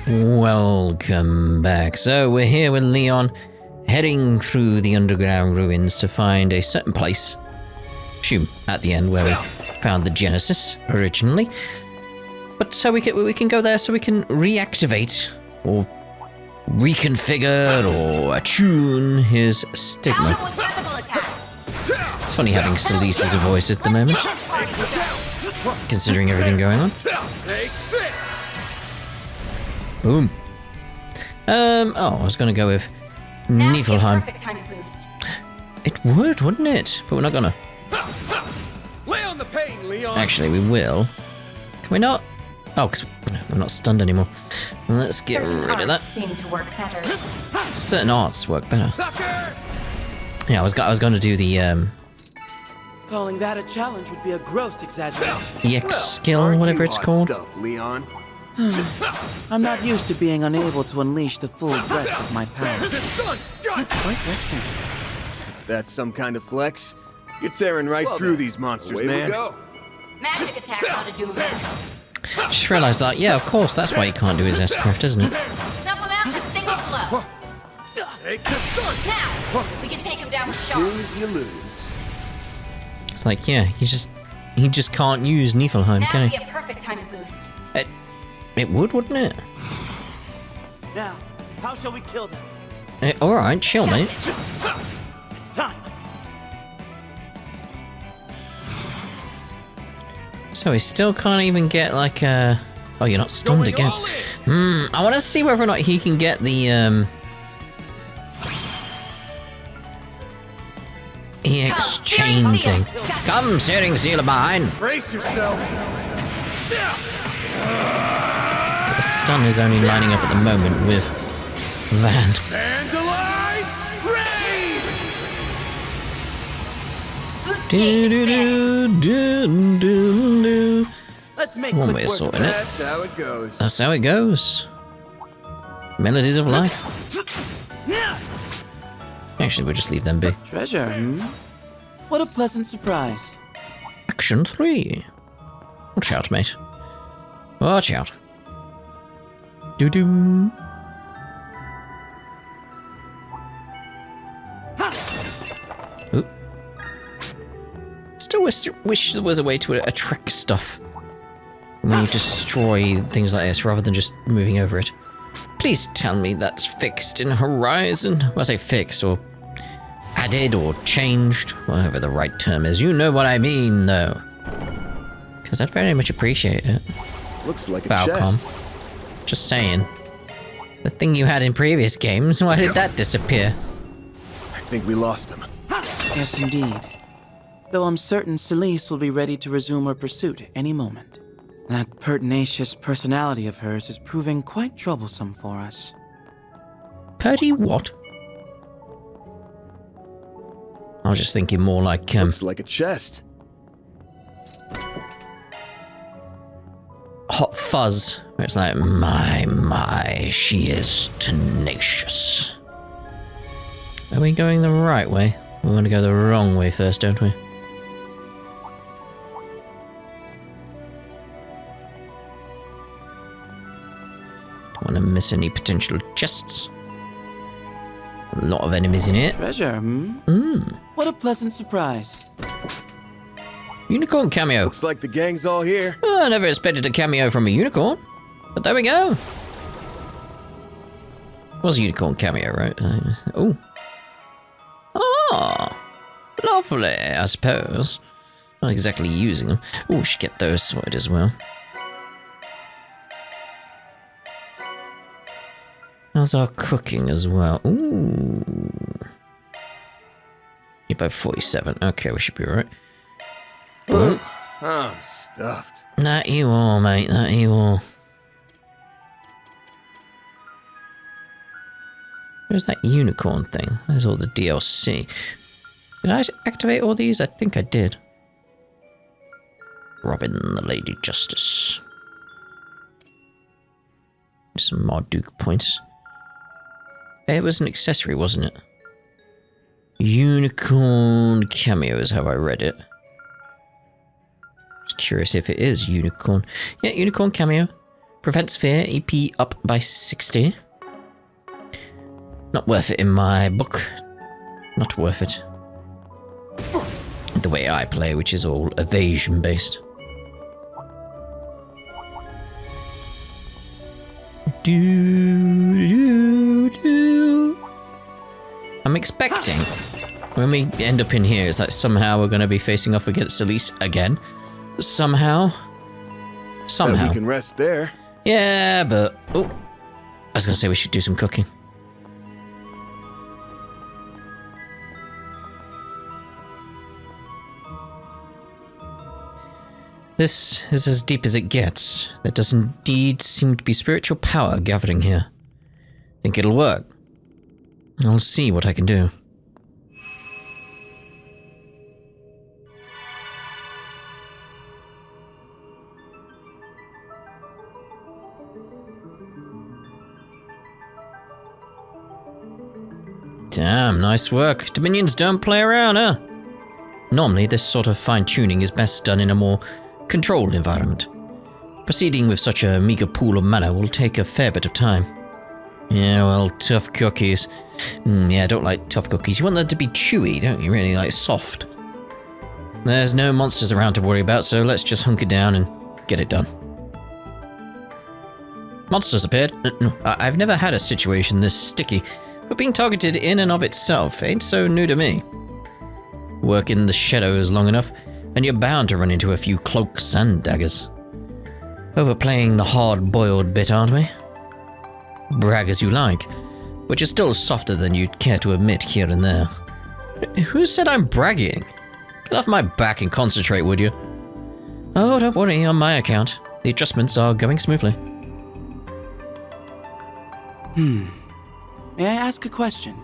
Welcome back. So we're here with Leon, heading through the underground ruins to find a certain place. Assume at the end where we found the Genesis originally. But so we can go there so we can reactivate or reconfigure or attune his Stigma. It's funny having Celis as a voice at the moment, considering everything going on. Boom. Oh, I was going to go with Niflheim. It would, wouldn't it? But we're not gonna. Lay on the pain, Leon. Actually, we will. Can we not? Oh, because we're not stunned anymore. Let's get rid of that. Seem to work better. Certain arts work better. Yeah, I was going to do the Calling that a challenge would be a gross exaggeration. EX skill, whatever it's called. Stuff, Leon. I'm not used to being unable to unleash the full breadth of my power. That's quite vexing. That's some kind of flex. You're tearing right through these monsters, away man. We go. Magic attack ought to do that. Just realised that. Yeah, of course. That's why you can't do his S-craft, isn't it? Snuff him out in a single blow. Now, we can take him down with sharp. Lose, you lose. It's like, yeah, he just can't use Niflheim, Now can would he? be a perfect time to boost. It would, wouldn't it? Now, how shall we kill them? All right, chill, mate. It's time. So he still can't even get like a. Oh, you're not stunned again. I want to see whether or not he can get the EX chain thing. Come, Searing Seal behind. Brace yourself. The stun is only lining up at the moment with Van. Vandalize! Raid! Boost gauge is set. Let's make One quick way of work sorting of it. That's how it goes. That's how it goes. Melodies of life. Actually, we'll just leave them be. Treasure, What a pleasant surprise. Action 3. Watch out, mate. Watch out. Doo-doo. Oop. Still wish there was a way to attract stuff when you destroy things like this rather than just moving over it. Please tell me that's fixed in Horizon. Well, I say fixed or added or changed, whatever the right term is. You know what I mean, though. Because I'd very much appreciate it. Looks like a Falcom. chest. Just saying. The thing you had in previous games, why did that disappear? I think we lost him. Yes, indeed. Though I'm certain Celis will be ready to resume her pursuit any moment. That pertinacious personality of hers is proving quite troublesome for us. Purdy what? I was just thinking more like, Looks like a chest. Hot Fuzz, where it's like, my, she is tenacious. Are we going the right way? We want to go the wrong way first, don't we? Don't want to miss any potential chests. A lot of enemies in here. Treasure, What a pleasant surprise. Unicorn cameo. Looks like the gang's all here. Oh, I never expected a cameo from a unicorn. But there we go. It was a unicorn cameo, right? Oh. Oh. Lovely, I suppose. Not exactly using them. Oh, we should get those sorted as well. How's our cooking as well? Ooh. You're both 47. Okay, we should be alright. I'm stuffed. That you all, mate. That you all. Where's that unicorn thing? There's all the DLC. Did I activate all these? I think I did. Robin the Lady Justice. Some Marduk points. It was an accessory, wasn't it? Unicorn cameo is how I read it. Just curious if it is unicorn. Yeah, unicorn cameo. Prevents fear, EP up by 60. Not worth it in my book. Not worth it. The way I play, which is all evasion based. I'm expecting when we end up in here, it's like somehow we're going to be facing off against Celis again. Somehow. Bet we can rest there. Yeah, but... Oh, I was going to say we should do some cooking. This is as deep as it gets. There does indeed seem to be spiritual power gathering here. Think it'll work. I'll see what I can do. Damn, nice work. Dominions don't play around, huh? Normally, this sort of fine-tuning is best done in a more controlled environment. Proceeding with such a meager pool of mana will take a fair bit of time. Yeah, well, tough cookies. Yeah, I don't like tough cookies. You want them to be chewy, don't you? Really, like soft. There's no monsters around to worry about, so let's just hunker down and get it done. Monsters appeared. I've never had a situation this sticky, but being targeted in and of itself ain't so new to me. Work in the shadows long enough, and you're bound to run into a few cloaks and daggers. Overplaying the hard-boiled bit, aren't we? Brag as you like, but you're still softer than you'd care to admit here and there. Who said I'm bragging? Get off my back and concentrate, would you? Oh, don't worry, on my account. The adjustments are going smoothly. May I ask a question?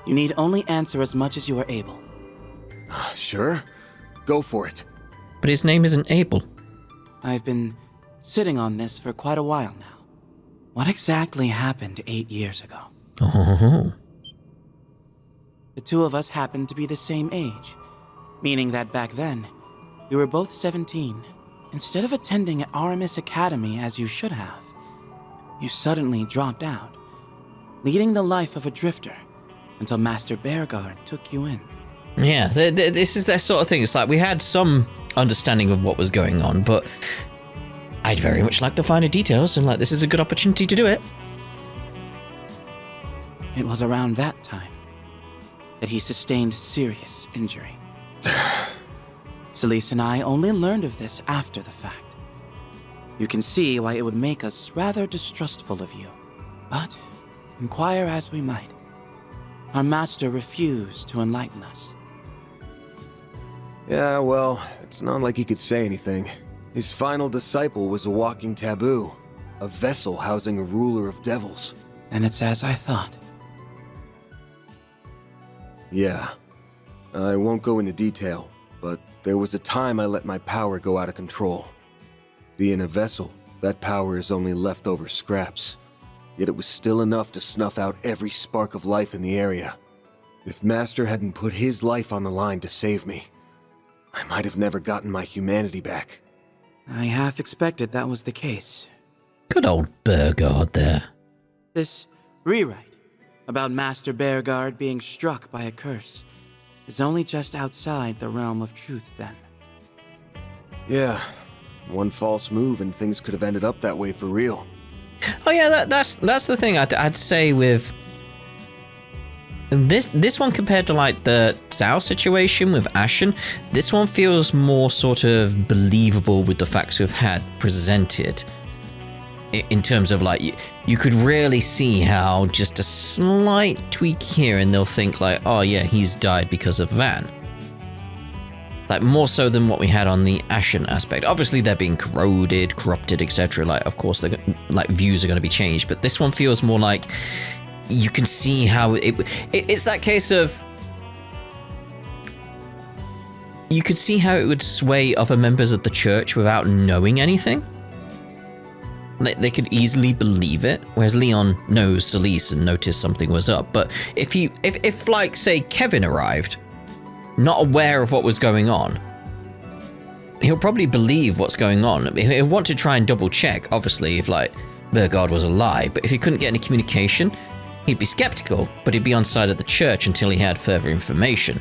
You need only answer as much as you are able. Sure. Go for it. But his name isn't Abel. I've been sitting on this for quite a while now. What exactly happened 8 years ago? Oh. The two of us happened to be the same age, meaning that back then, we were both 17. Instead of attending NIS Academy as you should have, you suddenly dropped out, leading the life of a drifter until Master Bearguard took you in. Yeah, this is that sort of thing. It's like we had some understanding of what was going on, but I'd very much like the finer details, and like this is a good opportunity to do it. It was around that time that he sustained serious injury. Celis and I only learned of this after the fact. You can see why it would make us rather distrustful of you. But, inquire as we might, our master refused to enlighten us. Yeah, well, it's not like he could say anything. His final disciple was a walking taboo, a vessel housing a ruler of devils. And it's as I thought. Yeah. I won't go into detail, but there was a time I let my power go out of control. Being a vessel, that power is only leftover scraps. Yet it was still enough to snuff out every spark of life in the area. If Master hadn't put his life on the line to save me, I might have never gotten my humanity back. I half expected that was the case. Good old Bearguard there. This rewrite about Master Bearguard being struck by a curse is only just outside the realm of truth then. Yeah, one false move and things could have ended up that way for real. Oh yeah, that's the thing I'd say with this one compared to like the Zhao situation with Ashen. This one feels more sort of believable with the facts we've had presented. In terms of like you could really see how just a slight tweak here and they'll think like, oh yeah, he's died because of Van. Like more so than what we had on the Ashen aspect. Obviously they're being corroded, corrupted, etc. Like of course like views are going to be changed, but this one feels more like you can see how it's that case of you could see how it would sway other members of the church without knowing anything. They could easily believe it, whereas Leon knows Celis and noticed something was up. But if like say Kevin arrived, not aware of what was going on, he'll probably believe what's going on. He'll want to try and double check, obviously, if like Burgard was a lie, but if he couldn't get any communication, he'd be skeptical, but he'd be on side of the church until he had further information.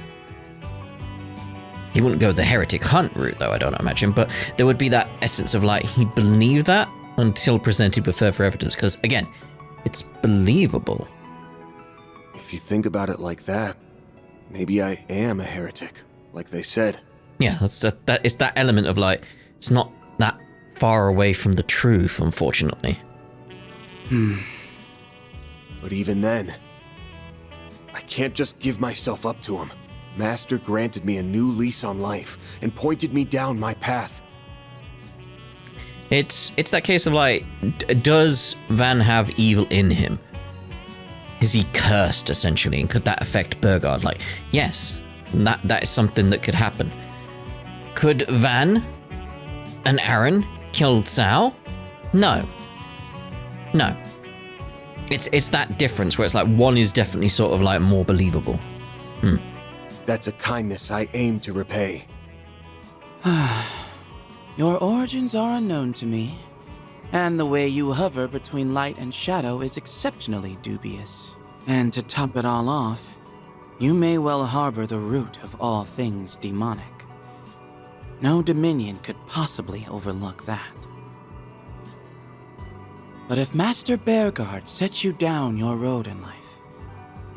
He wouldn't go the heretic hunt route, though, I don't imagine, but there would be that essence of like, he'd believe that until presented with further evidence, because again, it's believable. If you think about it like that, maybe I am a heretic, like they said. Yeah, it's that element of like, it's not that far away from the truth, unfortunately. But even then, I can't just give myself up to him. Master granted me a new lease on life and pointed me down my path. It's that case of like, does Van have evil in him? Is he cursed, essentially, and could that affect Burgard? Like, yes, that is something that could happen. Could Van and Aaron kill Cao? No. It's that difference where it's like one is definitely sort of like more believable. That's a kindness I aim to repay. Your origins are unknown to me, and the way you hover between light and shadow is exceptionally dubious. And to top it all off, you may well harbor the root of all things demonic. No Dominion could possibly overlook that. But if Master Bearguard sets you down your road in life,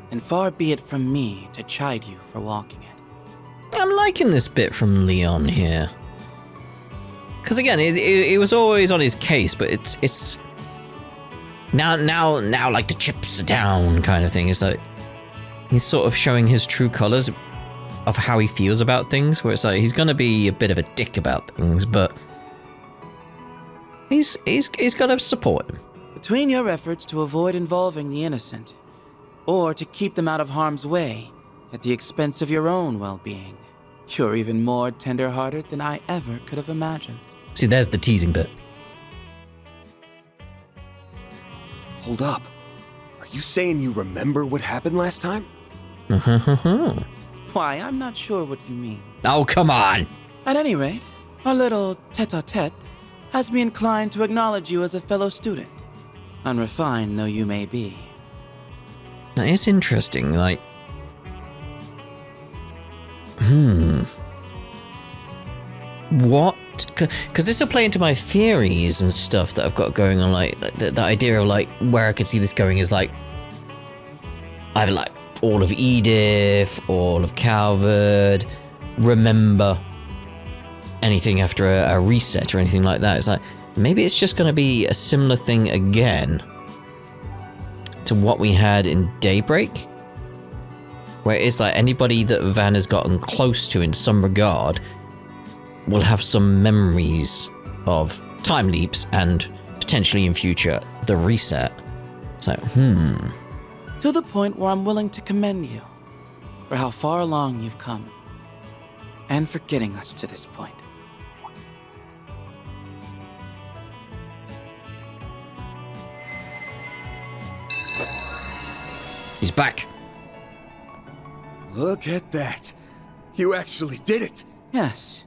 then far be it from me to chide you for walking it. I'm liking this bit from Leon here. Because again, it was always on his case, but it's now like the chips are down kind of thing. It's like he's sort of showing his true colors of how he feels about things, where it's like he's gonna be a bit of a dick about things, but he's gonna support him. Between your efforts to avoid involving the innocent, or to keep them out of harm's way at the expense of your own well-being, you're even more tender-hearted than I ever could have imagined. See, there's the teasing bit. Hold up. Are you saying you remember what happened last time? Why, I'm not sure what you mean. Oh, come on! At any rate, our little tete-a-tete has me inclined to acknowledge you as a fellow student, unrefined though you may be. Now, it's interesting, like... What? Because this will play into my theories and stuff that I've got going on, like, the idea of, like, where I could see this going is, like, either, like, all of Edith, all of Calvard, remember anything after a reset or anything like that. It's like, maybe it's just going to be a similar thing again to what we had in Daybreak, where it's like anybody that Van has gotten close to in some regard will have some memories of time leaps and potentially in future the reset. So, To the point where I'm willing to commend you for how far along you've come, and for getting us to this point. He's back. Look at that. You actually did it. Yes,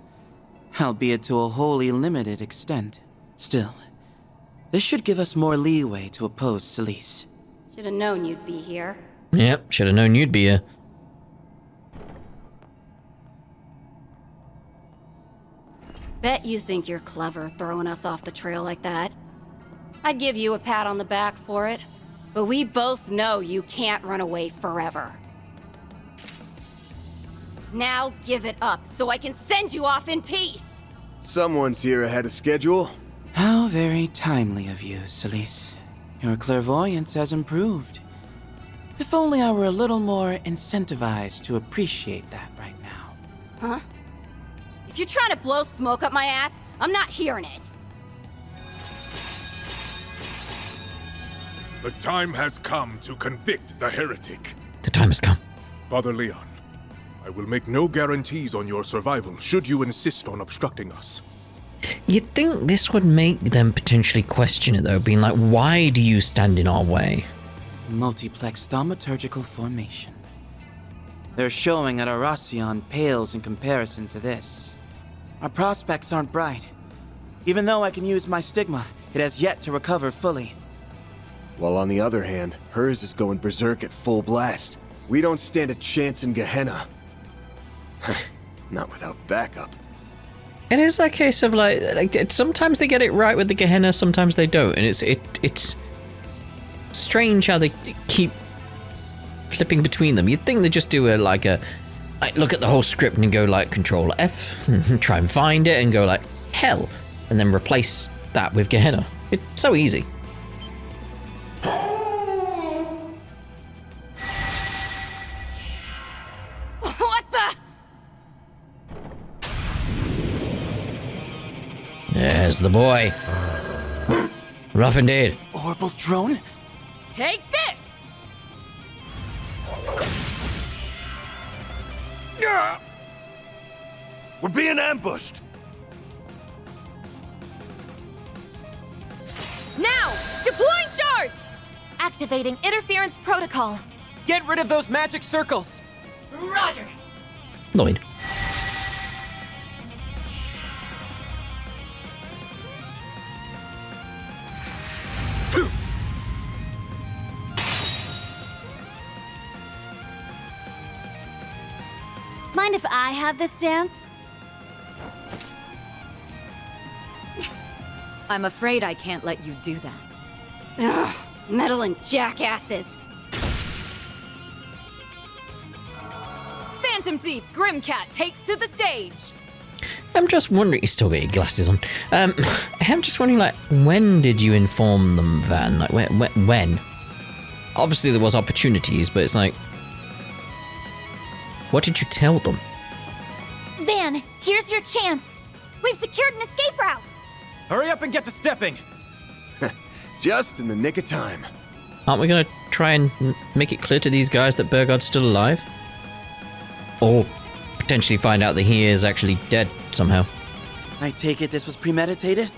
albeit to a wholly limited extent. Still, this should give us more leeway to oppose Celis. Should have known you'd be here. Yep, should have known you'd be here. Bet you think you're clever throwing us off the trail like that. I'd give you a pat on the back for it, but we both know you can't run away forever. Now give it up so I can send you off in peace! Someone's here ahead of schedule. How very timely of you, Celis. Your clairvoyance has improved. If only I were a little more incentivized to appreciate that right now. Huh? If you're trying to blow smoke up my ass, I'm not hearing it. The time has come to convict the heretic. The time has come. Father Leon, I will make no guarantees on your survival should you insist on obstructing us. You'd think this would make them potentially question it, though, being like, why do you stand in our way? Multiplex thaumaturgical formation. Their showing at Arasion pales in comparison to this. Our prospects aren't bright. Even though I can use my Stigma, it has yet to recover fully. While on the other hand, hers is going berserk at full blast. We don't stand a chance in Gehenna. Not without backup. It is that case of sometimes they get it right with the Gehenna, sometimes they don't, and it's strange how they keep flipping between them. You'd think they just do look at the whole script and go like Control F, and try and find it and go like hell, and then replace that with Gehenna. It's so easy. What the? There's the boy. Rough indeed. Orbital drone? Take this! We're being ambushed! Now! Deploying shards! Activating interference protocol. Get rid of those magic circles! Roger! Lloyd. Mind if I have this dance? I'm afraid I can't let you do that. Ugh, meddling jackasses. Phantom Thief Grimcat takes to the stage! I'm just wondering, you still got your glasses on. I'm just wondering, when did you inform them, Van? When? Obviously there was opportunities, but it's like, what did you tell them? Van, here's your chance. We've secured an escape route. Hurry up and get to stepping! Just in the nick of time. Aren't we gonna try and make it clear to these guys that Burgard's still alive? Or potentially find out that he is actually dead somehow? I take it this was premeditated?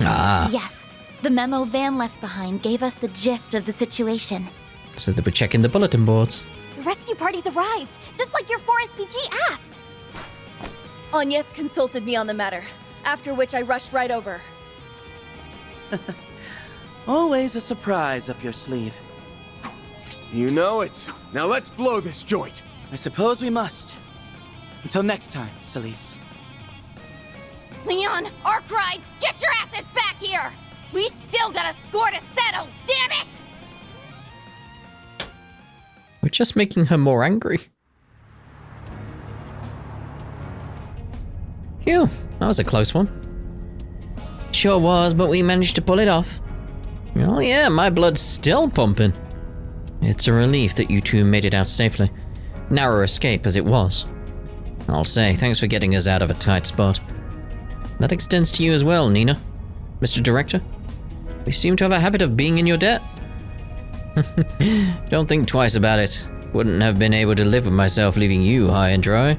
Ah, Yes. The memo Van left behind gave us the gist of the situation. so they were checking the bulletin boards. The rescue parties arrived, just like your 4SPG asked. Agnes consulted me on the matter, after which I rushed right over. Always a surprise up your sleeve. You know it. Now let's blow this joint. I suppose we must. Until next time, Celis. Leon, Arkwright, get your asses back here! We still got a score to settle, damn it! We're just making her more angry. Phew, that was a close one. Sure was, but we managed to pull it off. Oh yeah, my blood's still pumping. It's a relief that you two made it out safely. Narrow escape as it was. I'll say, thanks for getting us out of a tight spot. That extends to you as well, Nina. Mr. Director, we seem to have a habit of being in your debt. Don't think twice about it. Wouldn't have been able to live with myself leaving you high and dry.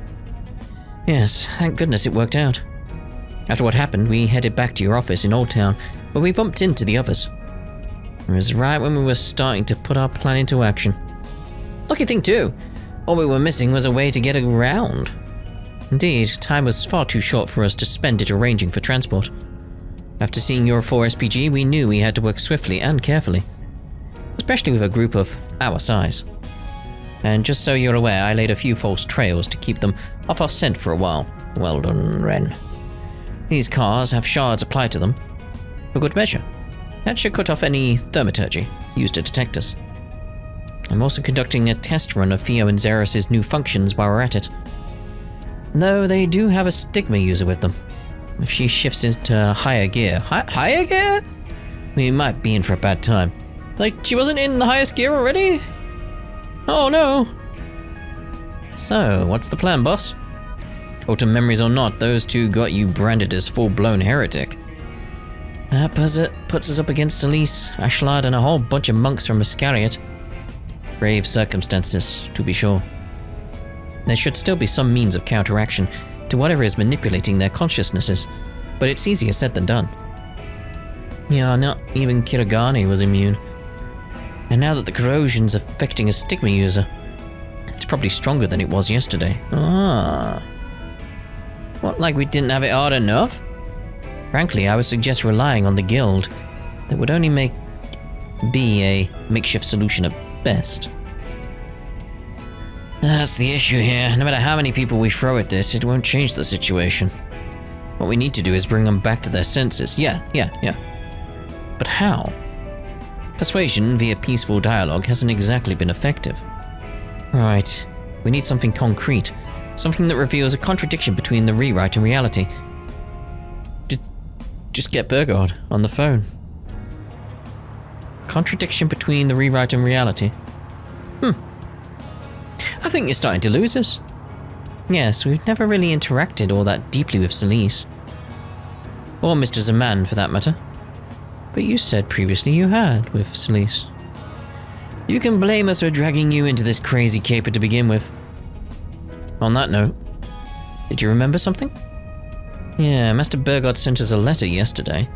Yes, thank goodness it worked out. After what happened, we headed back to your office in Old Town, where we bumped into the others. It was right when we were starting to put our plan into action. Lucky thing too, all we were missing was a way to get around. Indeed, time was far too short for us to spend it arranging for transport. After seeing your 4SPG, we knew we had to work swiftly and carefully, especially with a group of our size. And just so you're aware, I laid a few false trails to keep them off our scent for a while. Well done, Ren. These cars have shards applied to them, for good measure. That should cut off any thaumaturgy used to detect us. I'm also conducting a test run of Theo and Xeris' new functions while we're at it. Though they do have a Stigma user with them. If she shifts into higher gear... higher gear? We might be in for a bad time. Like, she wasn't in the highest gear already? Oh no. So, what's the plan, boss? Autumn memories or not, those two got you branded as full-blown heretic. That puts us up against Celis, Ashlard, and a whole bunch of monks from Iscariot. Grave circumstances, to be sure. There should still be some means of counteraction to whatever is manipulating their consciousnesses, but it's easier said than done. Yeah, not even Kirigane was immune. And now that the corrosion's affecting a Stigma user, it's probably stronger than it was yesterday. Ah. What, like we didn't have it hard enough? Frankly, I would suggest relying on the guild. That would only be a makeshift solution at best. That's the issue here. No matter how many people we throw at this, it won't change the situation. What we need to do is bring them back to their senses. Yeah. But how? Persuasion via peaceful dialogue hasn't exactly been effective. Right. We need something concrete. Something that reveals a contradiction between the rewrite and reality. Just get Burgard on the phone. Contradiction between the rewrite and reality. I think you're starting to lose us. Yes, we've never really interacted all that deeply with Celis. Or Mr. Zaman, for that matter. But you said previously you had with Celis. You can blame us for dragging you into this crazy caper to begin with. On that note, did you remember something? Yeah, Master Burgard sent us a letter yesterday.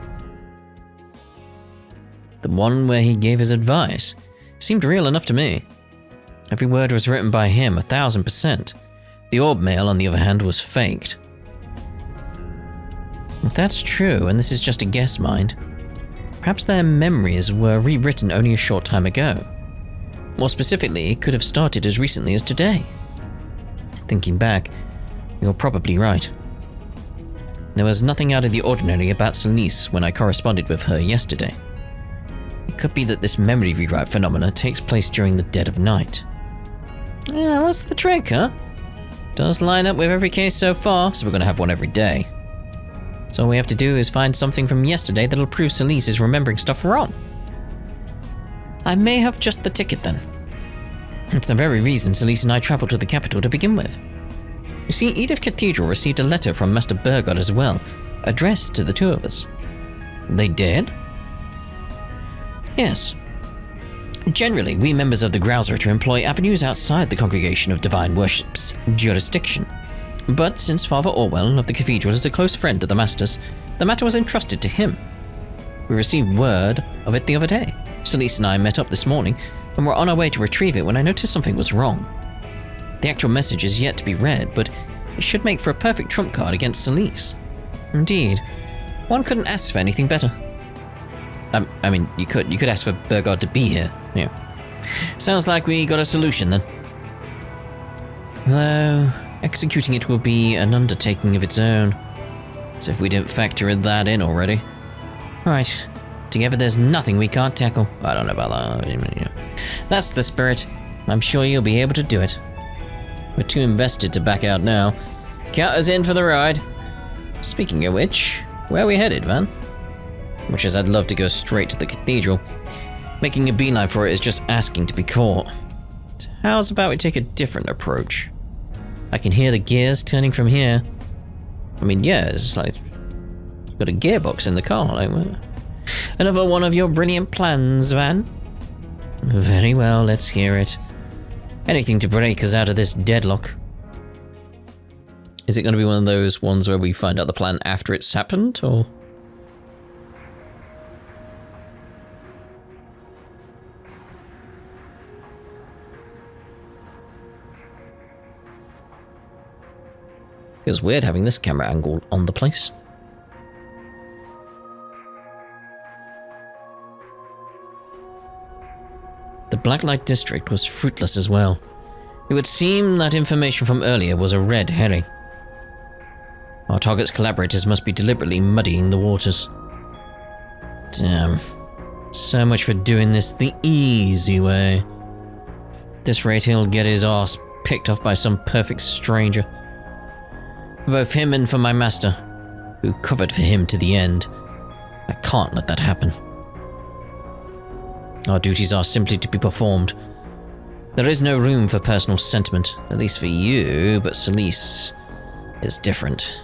The one where he gave his advice. Seemed real enough to me. Every word was written by him, 1000%. The orb mail, on the other hand, was faked. If that's true, and this is just a guess, mind, perhaps their memories were rewritten only a short time ago. More specifically, it could have started as recently as today. Thinking back, you're probably right. There was nothing out of the ordinary about Celis when I corresponded with her yesterday. It could be that this memory rewrite phenomena takes place during the dead of night. Yeah, that's the trick, huh? Does line up with every case so far, so we're gonna have one every day. So all we have to do is find something from yesterday that'll prove Celis is remembering stuff wrong. I may have just the ticket then. It's the very reason Celis and I traveled to the capital to begin with. You see, Edith Cathedral received a letter from Master Burgard as well, addressed to the two of us. They did? Yes. Generally, we members of the Growser employ avenues outside the Congregation of Divine Worship's jurisdiction. But since Father Orwell of the Cathedral is a close friend of the Masters, the matter was entrusted to him. We received word of it the other day. Celis and I met up this morning and were on our way to retrieve it when I noticed something was wrong. The actual message is yet to be read, but it should make for a perfect trump card against Celis. Indeed, one couldn't ask for anything better. I mean, you could ask for Burgard to be here. Yeah. Sounds like we got a solution then. Though, executing it will be an undertaking of its own. As if we didn't factor that in already. Right. Together there's nothing we can't tackle. I don't know about that. That's the spirit. I'm sure you'll be able to do it. We're too invested to back out now. Count us in for the ride. Speaking of which, where are we headed, Van? Much as I'd love to go straight to the cathedral, making a beeline for it is just asking to be caught. How's about we take a different approach? I can hear the gears turning from here. I mean, yeah, it's like you've got a gearbox in the car. Like, another one of your brilliant plans, Van? Very well, let's hear it. Anything to break us out of this deadlock. Is it going to be one of those ones where we find out the plan after it's happened, or...? Feels weird having this camera angle on the place. The Blacklight District was fruitless as well. It would seem that information from earlier was a red herring. Our target's collaborators must be deliberately muddying the waters. Damn. So much for doing this the easy way. At this rate, he'll get his arse picked off by some perfect stranger. For both him and for my master, who covered for him to the end. I can't let that happen. Our duties are simply to be performed. There is no room for personal sentiment, at least for you, but Celis is different.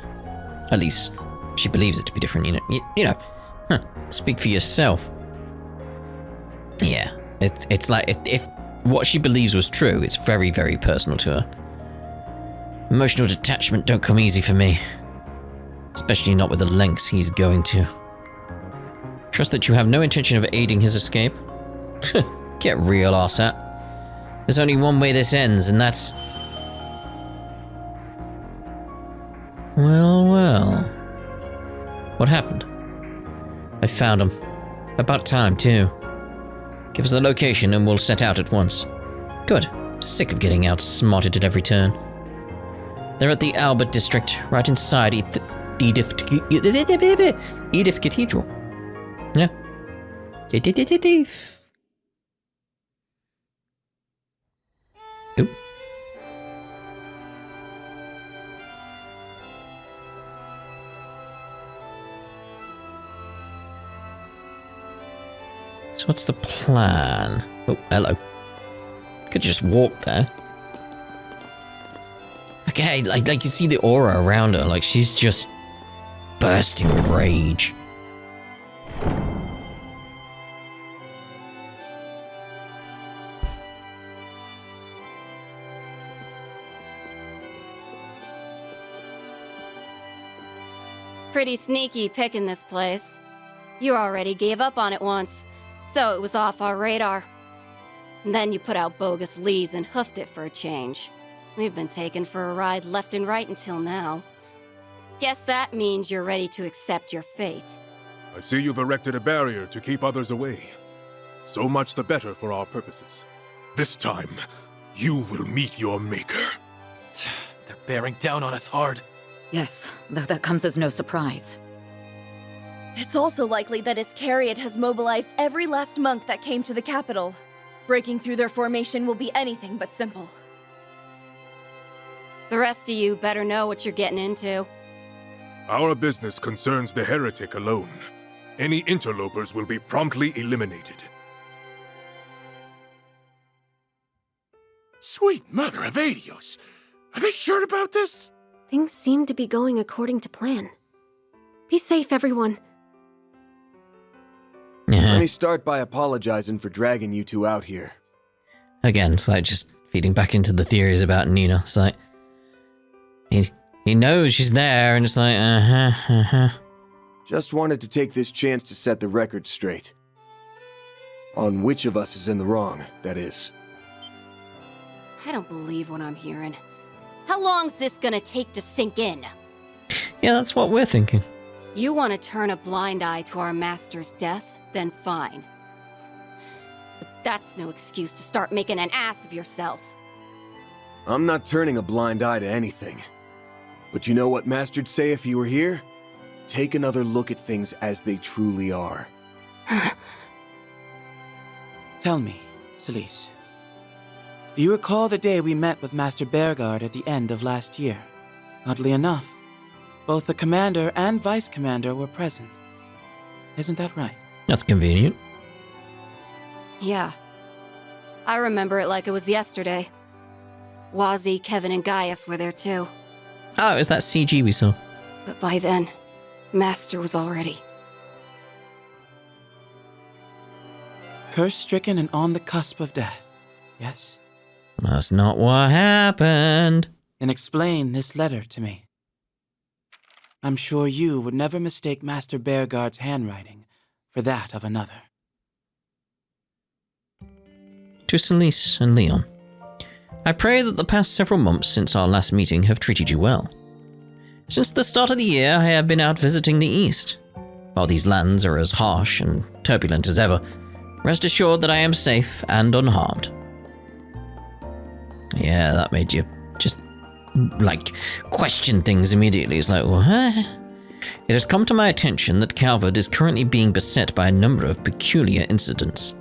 At least, she believes it to be different, you know. Speak for yourself. Yeah, it's like, if what she believes was true, it's very, very personal to her. Emotional detachment don't come easy for me. Especially not with the lengths he's going to. Trust that you have no intention of aiding his escape? Get real, arsehole. There's only one way this ends, and that's... Well. What happened? I found them. About time, too. Give us the location and we'll set out at once. Good. Sick of getting outsmarted at every turn. They're at the Albert district, right inside Edith Cathedral. Yeah. Oop. So what's the plan? Oh, hello. Could just walk there. Okay, like you see the aura around her, like she's just bursting with rage. Pretty sneaky picking this place. You already gave up on it once, so it was off our radar. And then you put out bogus leads and hoofed it for a change. We've been taken for a ride left and right until now. Guess that means you're ready to accept your fate. I see you've erected a barrier to keep others away. So much the better for our purposes. This time, you will meet your maker. They're bearing down on us hard. Yes, though that comes as no surprise. It's also likely that Iscariot has mobilized every last monk that came to the capital. Breaking through their formation will be anything but simple. The rest of you better know what you're getting into. Our business concerns the heretic alone. Any interlopers will be promptly eliminated. Sweet mother of Adios! Are they sure about this? Things seem to be going according to plan. Be safe, everyone. Let me start by apologizing for dragging you two out here. Again, it's like just feeding back into the theories about Nina. It's like he knows she's there, and it's like Just wanted to take this chance to set the record straight. On which of us is in the wrong, that is. I don't believe what I'm hearing. How long's this gonna take to sink in? Yeah, that's what we're thinking. You want to turn a blind eye to our master's death? Then fine. But that's no excuse to start making an ass of yourself. I'm not turning a blind eye to anything. But you know what Master'd say if he were here? Take another look at things as they truly are. Tell me, Celis. Do you recall the day we met with Master Bearguard at the end of last year? Oddly enough, both the commander and vice commander were present. Isn't that right? That's convenient. Yeah. I remember it like it was yesterday. Wazzy, Kevin, and Gaius were there too. Oh, it was that CG we saw. But by then, Master was already... Curse-stricken and on the cusp of death, yes? That's not what happened. Then explain this letter to me. I'm sure you would never mistake Master Bearguard's handwriting for that of another. To Celis and Leon. I pray that the past several months since our last meeting have treated you well. Since the start of the year, I have been out visiting the East. While these lands are as harsh and turbulent as ever, rest assured that I am safe and unharmed. Yeah, that made you just, question things immediately. It's like, what? It has come to my attention that Calvard is currently being beset by a number of peculiar incidents.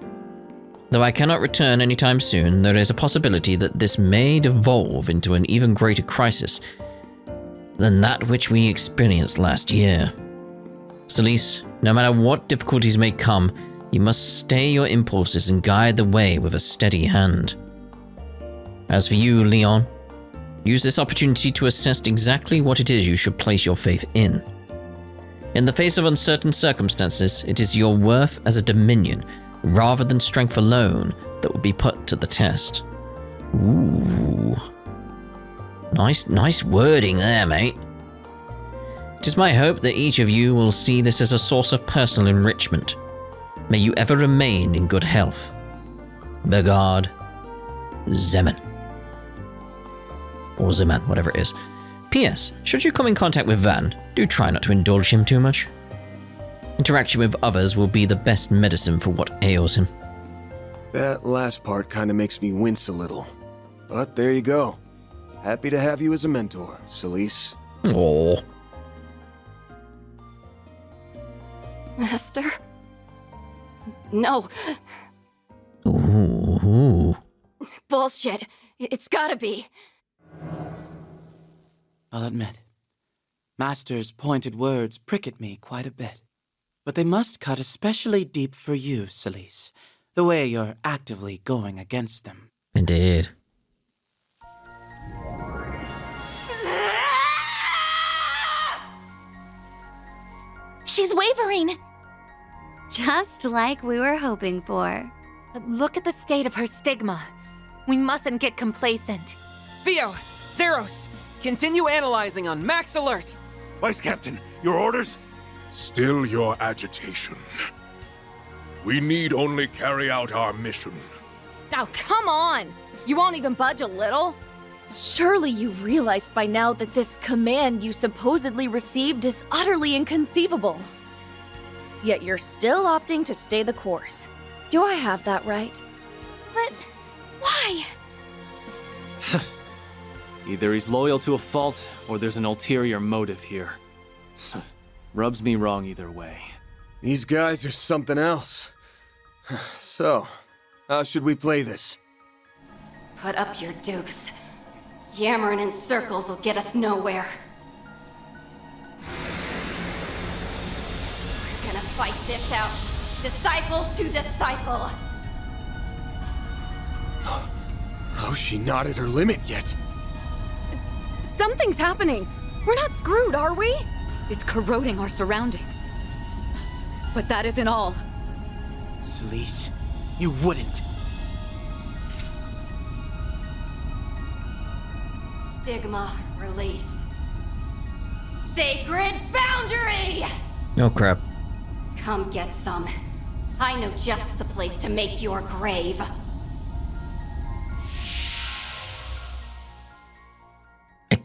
Though I cannot return anytime soon, there is a possibility that this may devolve into an even greater crisis than that which we experienced last year. Celis, no matter what difficulties may come, you must stay your impulses and guide the way with a steady hand. As for you, Leon, use this opportunity to assess exactly what it is you should place your faith in. In the face of uncertain circumstances, it is your worth as a dominion, rather than strength alone, that will be put to the test. Ooh. Nice wording there, mate. It is my hope that each of you will see this as a source of personal enrichment. May you ever remain in good health. Bearguard, Zeman. Or Zeman, whatever it is. P.S. Should you come in contact with Van, do try not to indulge him too much. Interaction with others will be the best medicine for what ails him. That last part kinda makes me wince a little. But there you go. Happy to have you as a mentor, Celis. Aww. Master? No. Ooh. Bullshit. It's gotta be. I'll admit, Master's pointed words prick at me quite a bit. But they must cut especially deep for you, Celis, the way you're actively going against them. Indeed. She's wavering! Just like we were hoping for. Look at the state of her stigma. We mustn't get complacent. Theo! Zeros! Continue analyzing on max alert! Vice Captain, your orders? Still your agitation. We need only carry out our mission. Now come on! You won't even budge a little? Surely you've realized by now that this command you supposedly received is utterly inconceivable. Yet you're still opting to stay the course. Do I have that right? But why? Either he's loyal to a fault, or there's an ulterior motive here. Rubs me wrong either way. These guys are something else. So, how should we play this? Put up your dukes. Yammering in circles will get us nowhere. We're gonna fight this out. Disciple to disciple. Oh, she not at her limit yet. Something's happening. We're not screwed, are we? It's corroding our surroundings. But that isn't all. Celis, you wouldn't. Stigma release. Sacred boundary! Oh crap. Come get some. I know just the place to make your grave.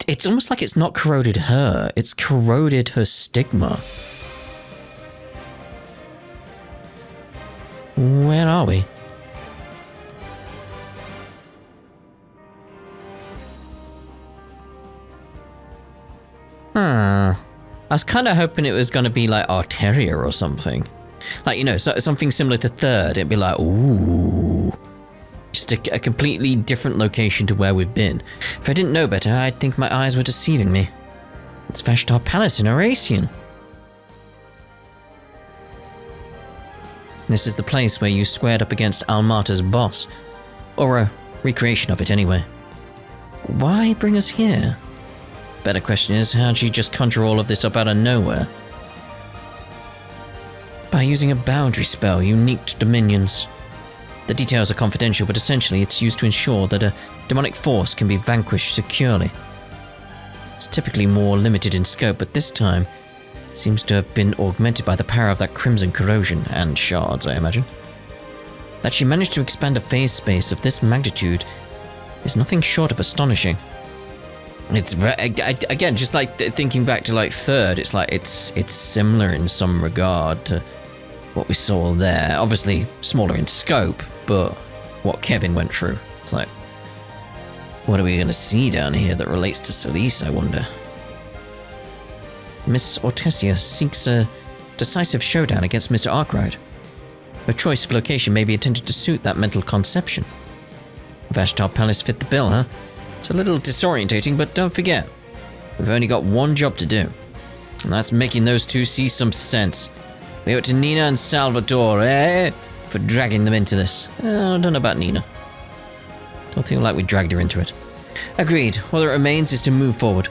It's almost like it's not corroded her, it's corroded her stigma. Where are we? I was kind of hoping it was going to be like Arteria or something. Like, you know, something similar to Third. It'd be like, ooh. Just a completely different location to where we've been. If I didn't know better, I'd think my eyes were deceiving me. It's Vashtar Palace in Orasian. This is the place where you squared up against Almata's boss. Or a recreation of it anyway. Why bring us here? Better question is, how'd you just conjure all of this up out of nowhere? By using a boundary spell unique to Dominions. The details are confidential, but essentially it's used to ensure that a demonic force can be vanquished securely. It's typically more limited in scope, but this time seems to have been augmented by the power of that crimson corrosion and shards, I imagine. That she managed to expand a phase space of this magnitude is nothing short of astonishing. It's again, just like thinking back to like Third, it's like it's similar in some regard to what we saw there. Obviously smaller in scope, but what Kevin went through. It's like, what are we going to see down here that relates to Celis, I wonder? Miss Ortesia seeks a decisive showdown against Mr. Arkwright. Her choice of location may be intended to suit that mental conception. Vashtar Palace fit the bill, huh? It's a little disorientating, but don't forget, we've only got one job to do. And that's making those two see some sense. We owe it to Nina and Salvatore, for dragging them into this. I don't know about Nina. Don't feel like we dragged her into it. Agreed. All that remains is to move forward.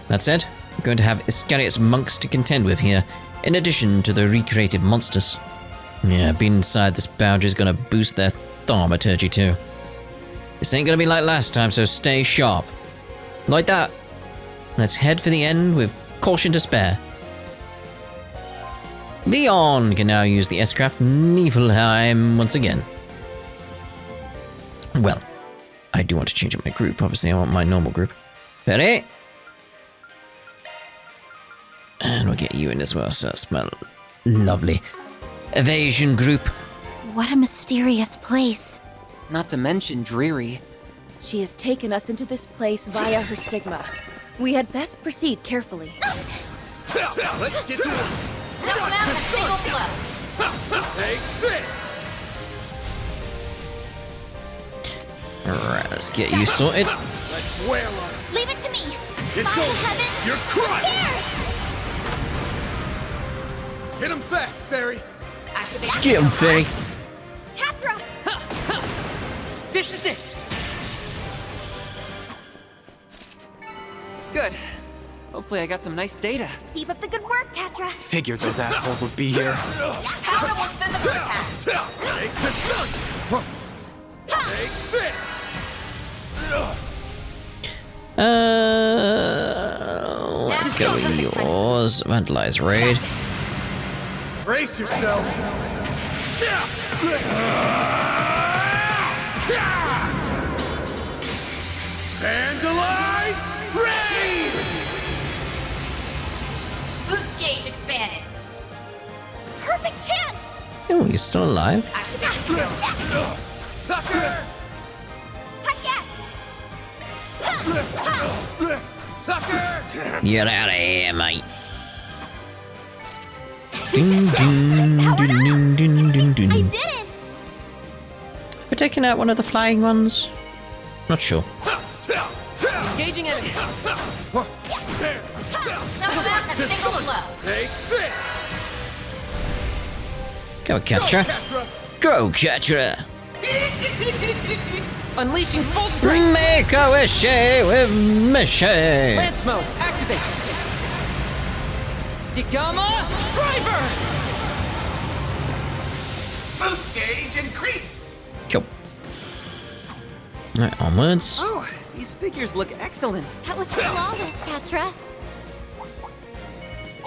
That said, we're going to have Iscariot's monks to contend with here, in addition to the recreated monsters. Yeah, being inside this boundary is going to boost their thaumaturgy too. This ain't going to be like last time, so stay sharp. Like that. Let's head for the end with caution to spare. Leon can now use the S-Craft Niflheim once again. Well, I do want to change up my group. Obviously, I want my normal group. Ferry! And we'll get you in as well, so that's my lovely evasion group. What a mysterious place. Not to mention dreary. She has taken us into this place via her stigma. We had best proceed carefully. Let's get to it. Take this. Alright, let's get you sorted. Let's wail on it. Leave it to me. It's over. You're crushed. Hit him fast, Fairy. Get him, Fairy. Catra! This is it. Good. Hopefully I got some nice data. Keep up the good work, Catra. Figured those assholes would be here. Powerful physical attacks. Take this. Take this. Let's go with yours. Vandalize raid. Brace yourself. Vandalize raid. Boost gauge expanded. Perfect chance. Oh, you're still alive. Sucker. Sucker. Get out of here, mate. Ding, ding, ding, ding, ding, ding. I did it. We're taking out one of the flying ones. Not sure. Engaging enemy. Snuggle out in a single blow. Take this. Go, Catra. Go, Catra. Unleashing full strength. Make a wish with Mishy. Lance mode. Activate. Digama driver. Boost gauge increase. Go. Alright, onwards. Oh, these figures look excellent. That was flawless, Catra.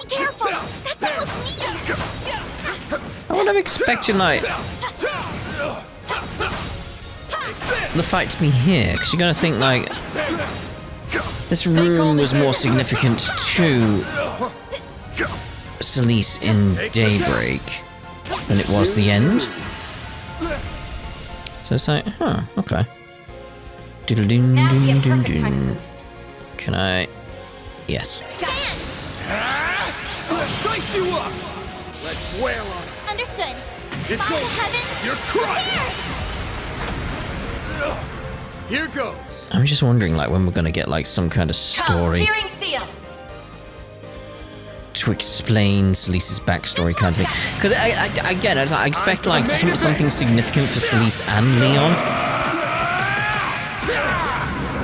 Be careful. That thing looks mean. I would have expected, like, the fight to be here, because you're gonna think, like, this room was more significant to Celis in Daybreak than it was the end. So it's like, huh, okay. Doodle-doon-doon-doon-doon. Can I? Yes. Dice you up. Let's wail on it. Understood. It's over. You're crushed. Here goes. I'm just wondering, like, when we're gonna get, like, some kind of story Searing seal. to explain Celis's backstory, kind of thing. Because I get it. I expect, like, something significant for Celis and Leon.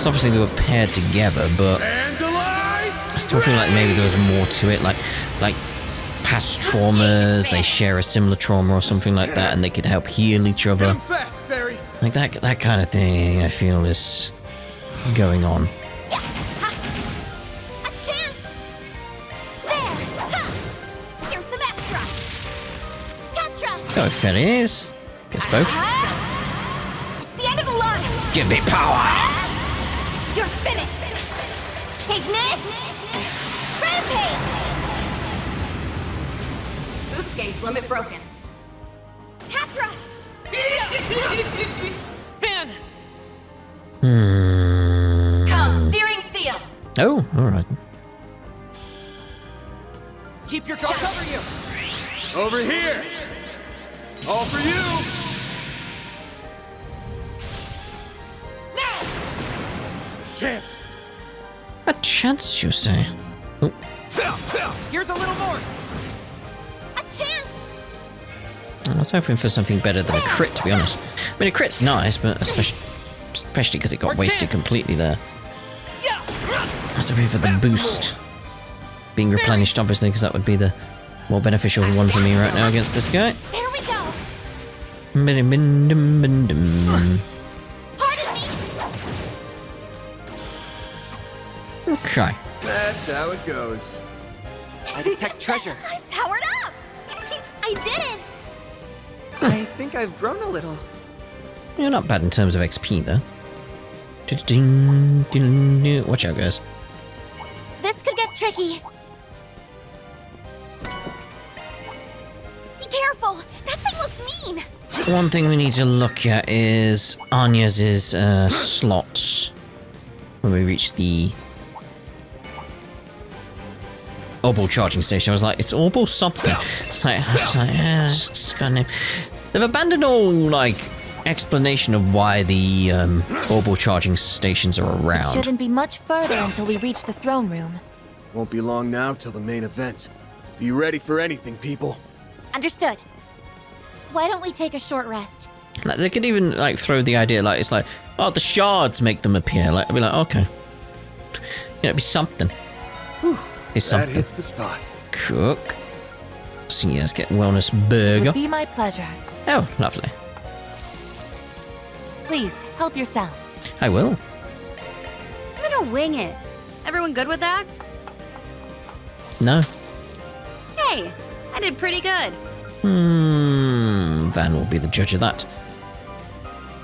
So obviously they were paired together, but I still feel like maybe there was more to it, like past traumas. They share a similar trauma or something like that, and they could help heal each other. Like that kind of thing. I feel is going on. A chance. There. Here's some extra. Catra. Go, Fairies. Guess both. It's the end of the line. Give me power. You're finished. Take this. Rampage. Boost gauge limit broken. Catra. Fan. Come, searing seal. Oh, all right. Keep your I'll cover you. Over here. All for you. Chance. A chance, you say? Oh. Here's a little more. A chance. I was hoping for something better than a crit, to be honest. I mean, a crit's nice, but especially because it got wasted completely there. I was hoping for the boost being replenished, obviously, because that would be the more beneficial one for me right now against this guy. There we go. Okay. That's how it goes. I detect treasure. I've powered up. I did it. I think I've grown a little. Yeah, not bad in terms of XP, though. Watch out, guys. This could get tricky. Be careful! That thing looks mean! One thing we need to look at is Anya's slots when we reach the Orbal charging station. I was like, it's Orbal something. It's like it's got a name. They've abandoned all, like, explanation of why the Orbal charging stations are around. Shouldn't be much further until we reach the throne room. Won't be long now till the main event. Be ready for anything, people. Understood. Why don't we take a short rest? Like, they could even, like, throw the idea, like, it's like, oh, the shards make them appear. Like, I'd be like, okay. You know, it'd be something. Whew, it's something. That hits the spot. Cook. So, yeah, let's get wellness burger. It would be my pleasure. Oh, lovely. Please, help yourself. I will. I'm gonna wing it. Everyone good with that? No. Hey, I did pretty good. Van will be the judge of that.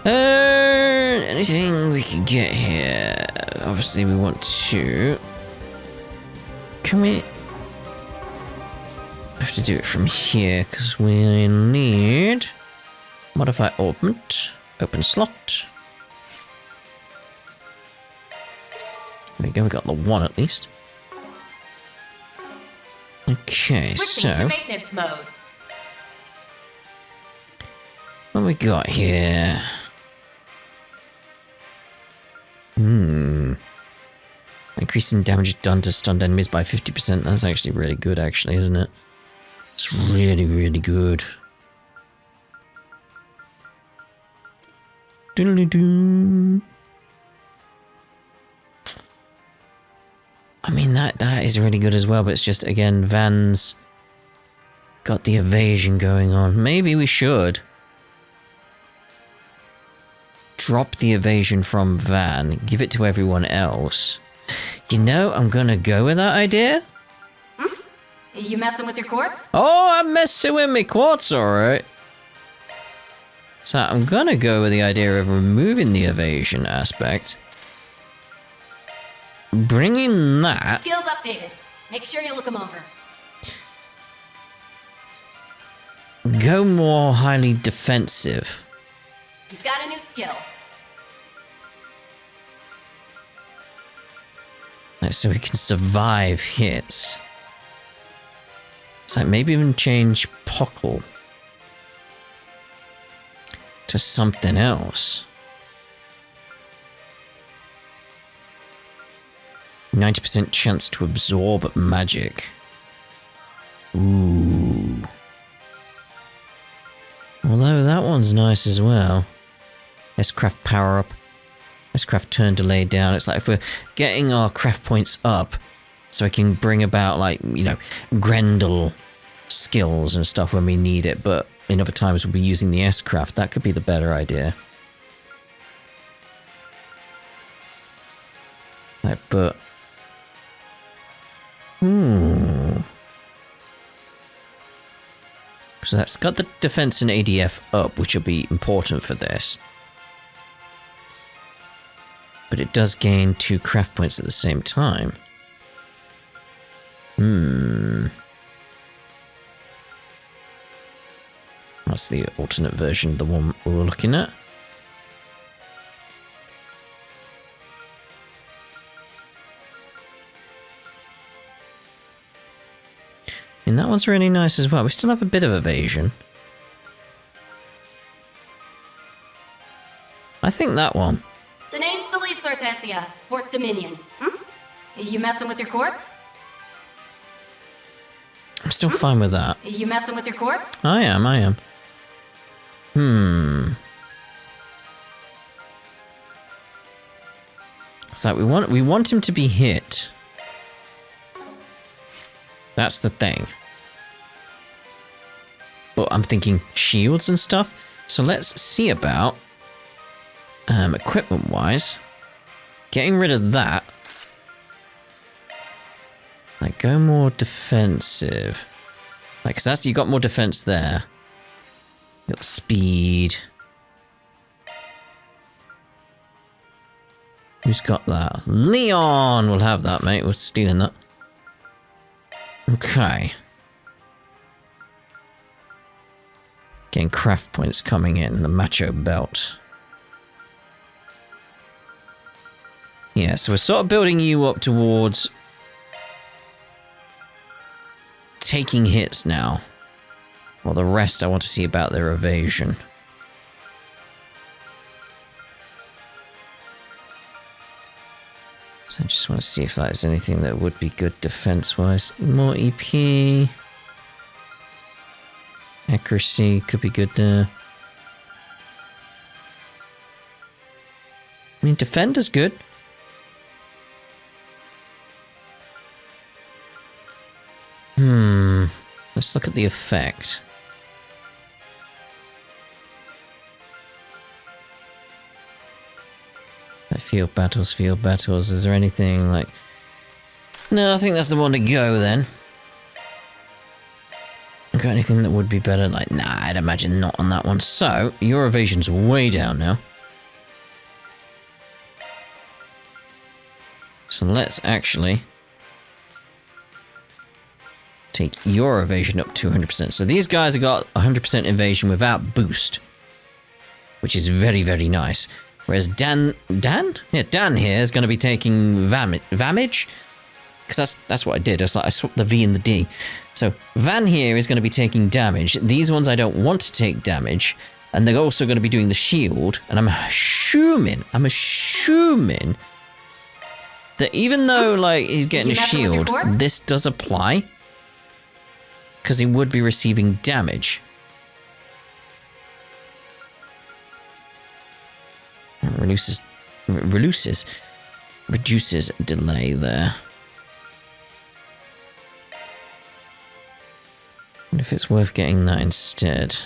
Anything we can get here? Obviously, we want to. Can we? Have to do it from here because we need modify augment, open slot. There we go. We got the one at least. Okay, Switching so to maintenance mode. what we got here? Increasing damage done to stunned enemies by 50%. That's actually really good, actually, isn't it? It's really, really good. Doodly-doo. I mean, that is really good as well, but it's just, again, Van's got the evasion going on. Maybe we should drop the evasion from Van, give it to everyone else. You know, I'm gonna go with that idea. You messing with your quartz? Oh, I'm messing with my quartz, alright. So I'm gonna go with the idea of removing the evasion aspect. Bringing that. Skills updated. Make sure you look them over. Go more highly defensive. You've got a new skill. Like, so we can survive hits. It's like maybe even change Pockle to something else. 90% chance to absorb magic. Ooh. Although that one's nice as well. Let's craft power up. Let's craft turn delay down. It's like if we're getting our craft points up, so we can bring about, like, you know, Grendel skills and stuff when we need it, but in other times we'll be using the S-craft. That could be the better idea. Like, but... So that's got the defense and ADF up, which will be important for this. But it does gain 2 craft points at the same time. That's the alternate version of the one we were looking at. And that one's really nice as well. We still have a bit of evasion. I think that one. The name's Celis and Iscariot, 4th Dominion. You messing with your quartz? I'm still fine with that. You messing with your quartz? I am. So we want him to be hit. That's the thing. But I'm thinking shields and stuff. So let's see about equipment wise. Getting rid of that. Like, go more defensive. Like, cause that's, you got more defense there. You got speed. Who's got that? Leon will have that, mate. We're stealing that. Okay. Getting craft points coming in. The macho belt. Yeah, so we're sort of building you up towards taking hits now. Well, the rest I want to see about their evasion. So I just want to see if there's anything that would be good defense-wise. More EP. Accuracy could be good there. I mean, defender's good. Let's look at the effect. Field battles, field battles. Is there anything like... No, I think that's the one to go then. Got anything that would be better? Like, nah, I'd imagine not on that one. So, your evasion's way down now. So let's actually take your evasion up to 100%. So these guys have got 100% evasion without boost, which is very, very nice. Whereas Dan here is going to be taking Vamage, because that's what I did. It's like I swapped the V and the D. So Van here is going to be taking damage. These ones I don't want to take damage, and they're also going to be doing the shield. And I'm assuming that even though like he's getting a shield, this does apply, because he would be receiving damage. Reduces delay there. Wonder if it's worth getting that instead.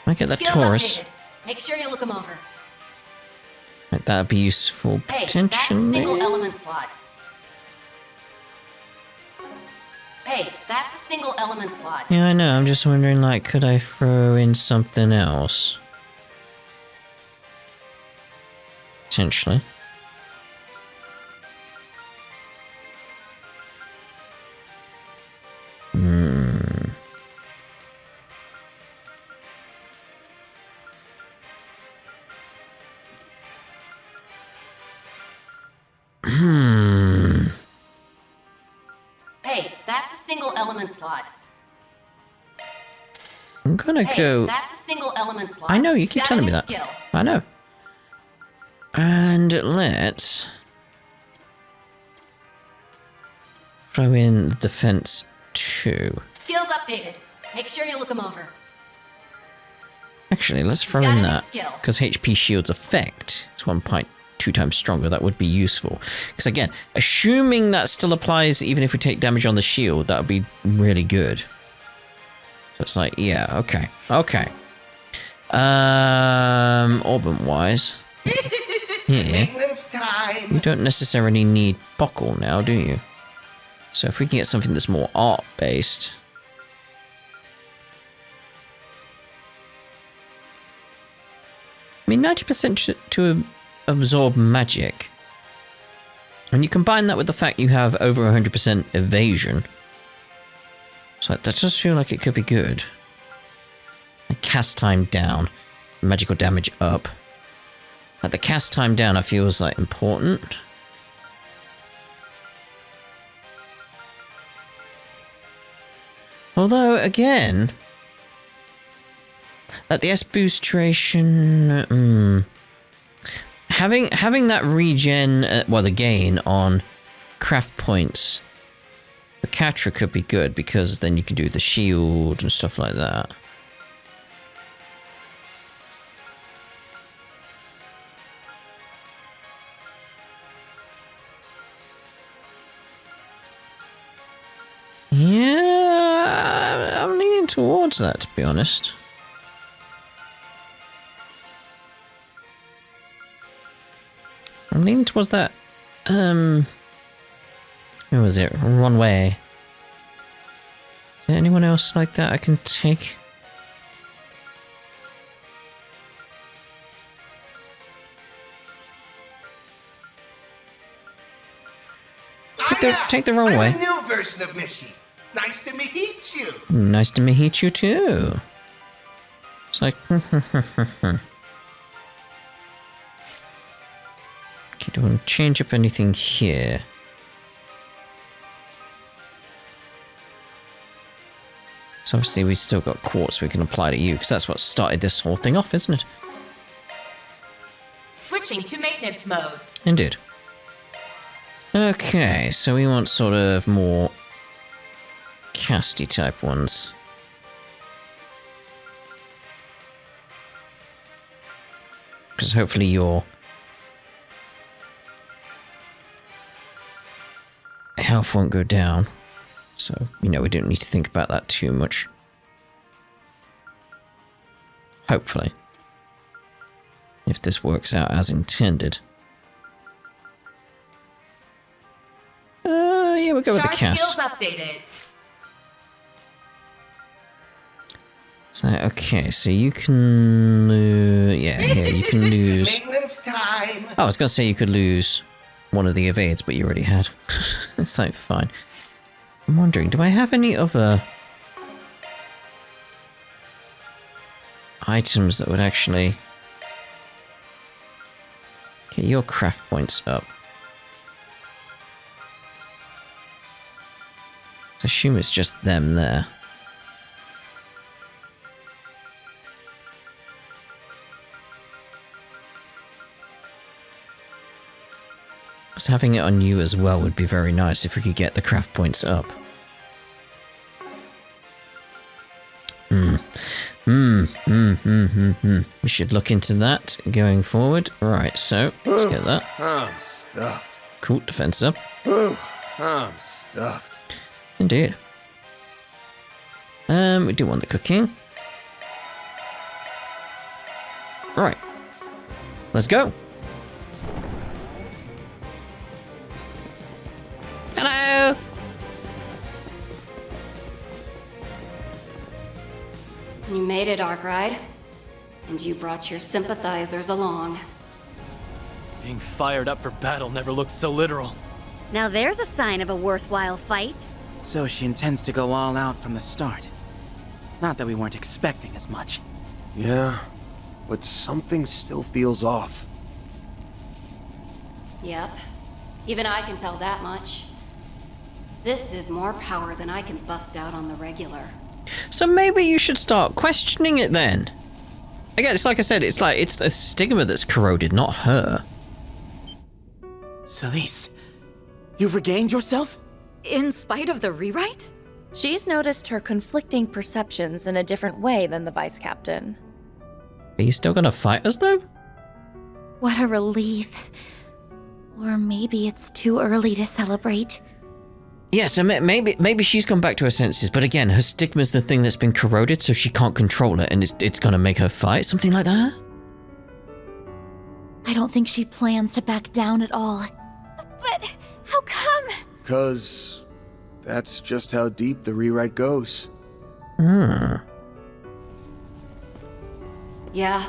Might get that Taurus. Updated. Make sure you look them over. Might that be useful potentially? That's a single element slot. Hey, that's a single element slot. Yeah, I know. I'm just wondering, like, could I throw in something else? Potentially. Hey, that's a single element slot. I'm gonna go... That's a single element slot. I know, you keep telling me that. Skill. I know. And let's... throw in the defense 2. Skills updated. Make sure you look them over. Actually, let's throw in that. Because HP shield's effect is 1.2 times stronger. That would be useful. Because again, assuming that still applies even if we take damage on the shield, that would be really good. So it's like, yeah, okay. Okay. Orbit-wise. Here. You don't necessarily need buckle now, do you? So if we can get something that's more art-based... I mean, 90% to absorb magic. And you combine that with the fact you have over 100% evasion. So that does feel like it could be good. And cast time down. Magical damage up. Like the cast time down, I feel is like important. Although, again... At the S boostration, having that regen, well, the gain on craft points for Catra could be good, because then you can do the shield and stuff like that. Yeah, I'm leaning towards that, to be honest. I'm leaning towards that, who was it? Runway. Is there anyone else like that I can take? Take the wrong way. I'm a new version of Mishi. Nice to meet you. Nice to meet you too. It's like, okay, do I want to change up anything here? So obviously we still got quartz we can apply to you, because that's what started this whole thing off, isn't it? Switching to maintenance mode. Indeed. Okay, so we want sort of more casty type ones. Because hopefully your health won't go down. So, you know, we don't need to think about that too much. Hopefully. If this works out as intended. Yeah, we'll go with the cast. Skills updated. So, okay, so you can lose... Yeah, here, you can lose... Maintenance time. Oh, I was going to say you could lose one of the evades, but you already had. It's like, fine. I'm wondering, do I have any other items that would actually get your craft points up? I assume it's just them there. So having it on you as well would be very nice if we could get the craft points up. We should look into that going forward. Right, so let's get that. I'm stuffed. Cool, defense up. I'm stuffed. Indeed. We do want the cooking. Right. Let's go. Hello! You made it, Arkwright. And you brought your sympathizers along. Being fired up for battle never looks so literal. Now there's a sign of a worthwhile fight. So she intends to go all out from the start. Not that we weren't expecting as much. Yeah, but something still feels off. Yep. Even I can tell that much. This is more power than I can bust out on the regular. So maybe you should start questioning it then. Again, it's like I said, it's the Stigma that's corroded, not her. Celis, you've regained yourself? In spite of the rewrite? She's noticed her conflicting perceptions in a different way than the Vice Captain. Are you still gonna fight us though? What a relief. Or maybe it's too early to celebrate. Yeah, so maybe she's gone back to her senses, but again, her stigma's the thing that's been corroded, so she can't control it, and it's gonna make her fight, something like that? I don't think she plans to back down at all. But how come? 'Cause that's just how deep the rewrite goes. Yeah.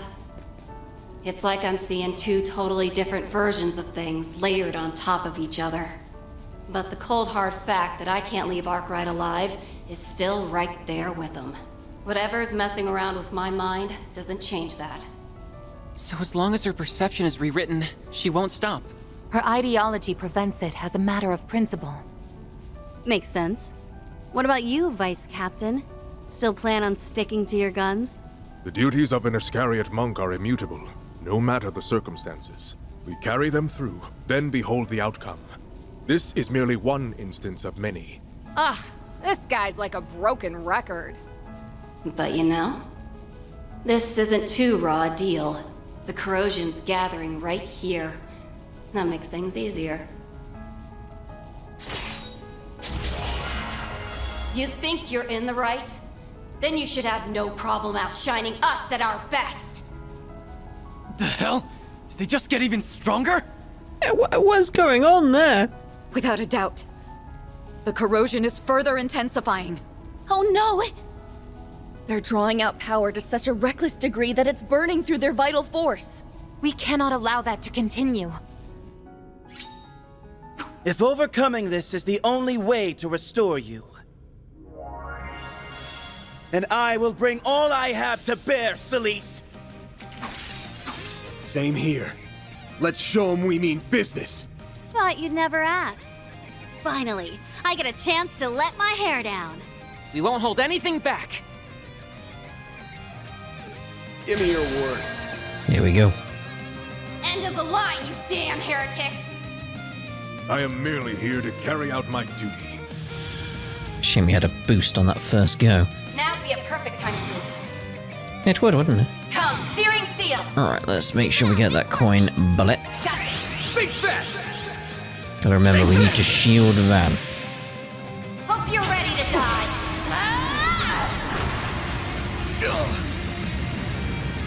It's like I'm seeing two totally different versions of things layered on top of each other. But the cold hard fact that I can't leave Arkwright alive is still right there with him. Whatever's messing around with my mind doesn't change that. So as long as her perception is rewritten, she won't stop. Her ideology prevents it as a matter of principle. Makes sense. What about you, Vice Captain? Still plan on sticking to your guns? The duties of an Iscariot monk are immutable, no matter the circumstances. We carry them through, then behold the outcome. This is merely one instance of many. Ugh, this guy's like a broken record. But you know, this isn't too raw a deal. The corrosion's gathering right here. That makes things easier. You think you're in the right? Then you should have no problem outshining us at our best. The hell? Did they just get even stronger? What's going on there? Without a doubt. The corrosion is further intensifying. Oh no! They're drawing out power to such a reckless degree that it's burning through their vital force. We cannot allow that to continue. If overcoming this is the only way to restore you, then I will bring all I have to bear, Celis. Same here. Let's show them we mean business. Thought you'd never ask. Finally, I get a chance to let my hair down. We won't hold anything back. Give me your worst. Here we go. End of the line, you damn heretics! I am merely here to carry out my duty. Shame we had a boost on that first go. Now would be a perfect time to move. It would, wouldn't it? Come, steering seal! Alright, let's make sure we get that coin bullet. Think fast! Gotta remember, we need to shield Van. Hope you're ready to die.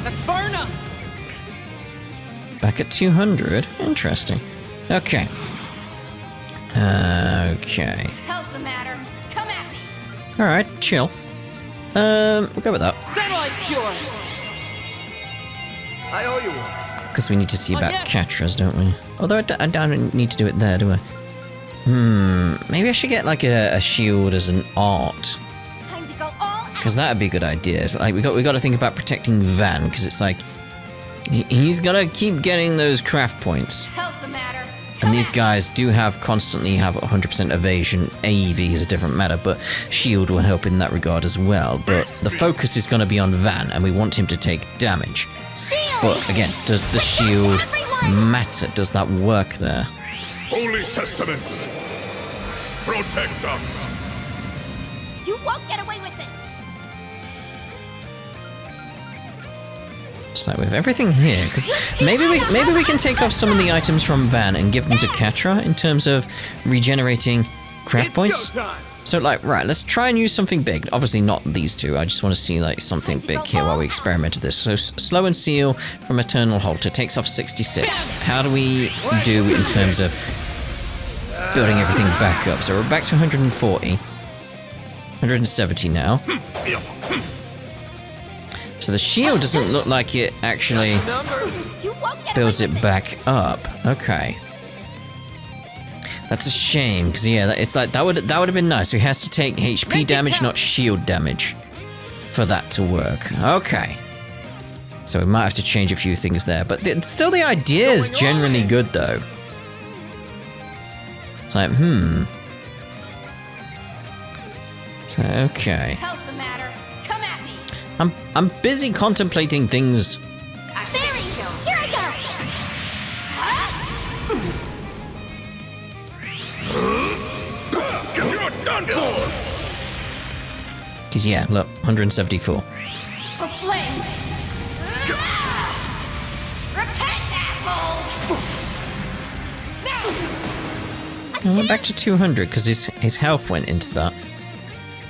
That's far enough! Back at 200. Interesting. Okay. Okay. How's the matter? Come at me! Alright, chill. We'll go with that. Satellite cure! I owe you one. Because we need to see about yes. Katras, don't we? Although I don't need to do it there, do I? Maybe I should get like a shield as an art. Time to go all out! Because that would be a good idea. Like we got to think about protecting Van, because it's like he's gotta keep getting those craft points. How's the matter? And these guys do constantly have 100% evasion. AEV is a different matter, but shield will help in that regard as well. But the focus is going to be on Van, and we want him to take damage. But again, does the shield matter? Does that work there? Holy Testaments, protect us. You won't get away with this! So with everything here, because maybe we can take off some of the items from Van and give them to Catra in terms of regenerating craft points. So like, right, let's try and use something big. Obviously not these two. I just want to see like something big here while we experiment with this. So slow and seal from Eternal Halter takes off 66. How do we do in terms of building everything back up? So we're back to 140, 170 now. So the shield doesn't look like it actually builds it back up. Okay. That's a shame, because yeah, it's like that would have been nice. So he has to take HP damage, not shield damage, for that to work. Okay. So we might have to change a few things there, but still the idea is generally good though. It's like, So okay. How's the matter? Come at me! I'm busy contemplating things. There you go! Here I You're done for! Because yeah, look, 174. The flames! Repent, asshole! I went back to 200 because his health went into that.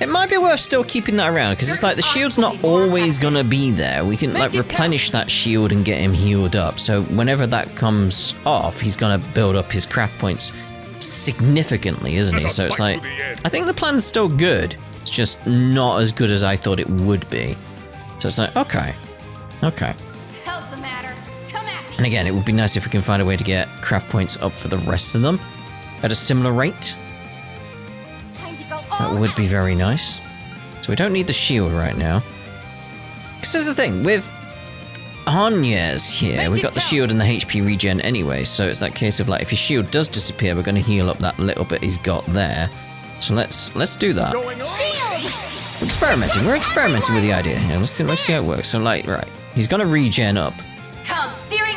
It might be worth still keeping that around, because it's like the shield's not always gonna be there. We can like replenish that shield and get him healed up. So whenever that comes off, he's gonna build up his craft points significantly, isn't he? So it's like, I think the plan's still good. It's just not as good as I thought it would be. So it's like, okay. How's the matter? Come at me! And again, it would be nice if we can find a way to get craft points up for the rest of them at a similar rate. That would be very nice. So we don't need the shield right now. Because here's the thing, with Hanya's here, we've got the shield and the HP regen anyway, so it's that case of like, if your shield does disappear, we're going to heal up that little bit he's got there. So let's do that. We're experimenting with the idea here. Let's see how it works. So like, right, he's going to regen up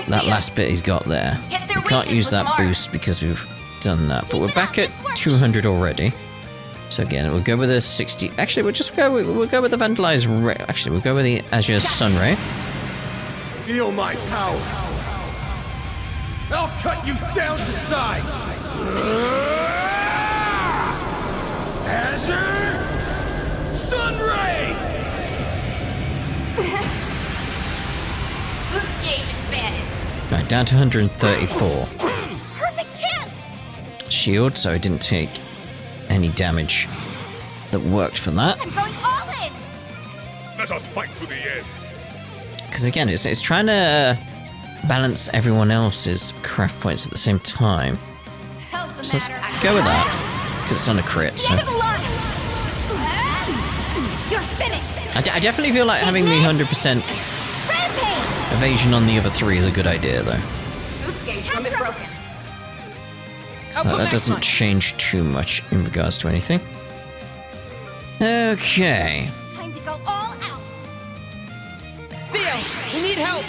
that last bit he's got there. We can't use that boost because we've done that, but we're back at 200 already. So again, we'll go with a 60. Actually, we'll go with the Vandalized Ray. Actually, we'll go with the Azure Sunray. Feel my power. I'll cut you down to size. Azure Sunray. Boost gauge expanded. Right, down to 134. Perfect chance! Shield, so it didn't take any damage that worked for that. I'm going all in. Let us fight to the end. Because again, it's trying to balance everyone else's craft points at the same time. So let's go with that. Because it's on a crit, so. You're finished. I definitely feel like having the 100% evasion on the other 3 is a good idea, though. Boost gauge limit broken. So that doesn't change too much in regards to anything. Okay. Time to go all out. Theo, we need help.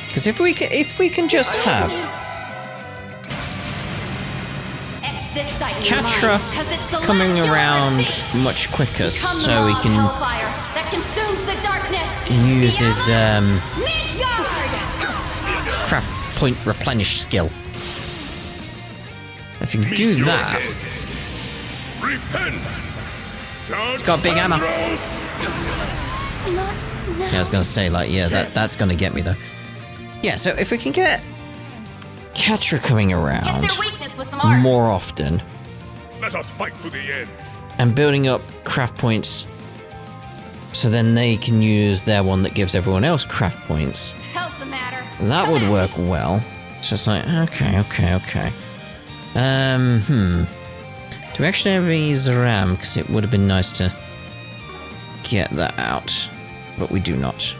Because if we can just have Catra coming around much quicker, so we can use his craft point replenish skill. If you can do that, it's got big hammer. Yeah, I was gonna say, like, yeah, that's gonna get me though. Yeah, so if we can get Catra coming around more often, let us fight to the end. And building up craft points, so then they can use their one that gives everyone else craft points. That would work well. So it's like, okay. Do we actually have a Zaram? Because it would have been nice to get that out, but we do not.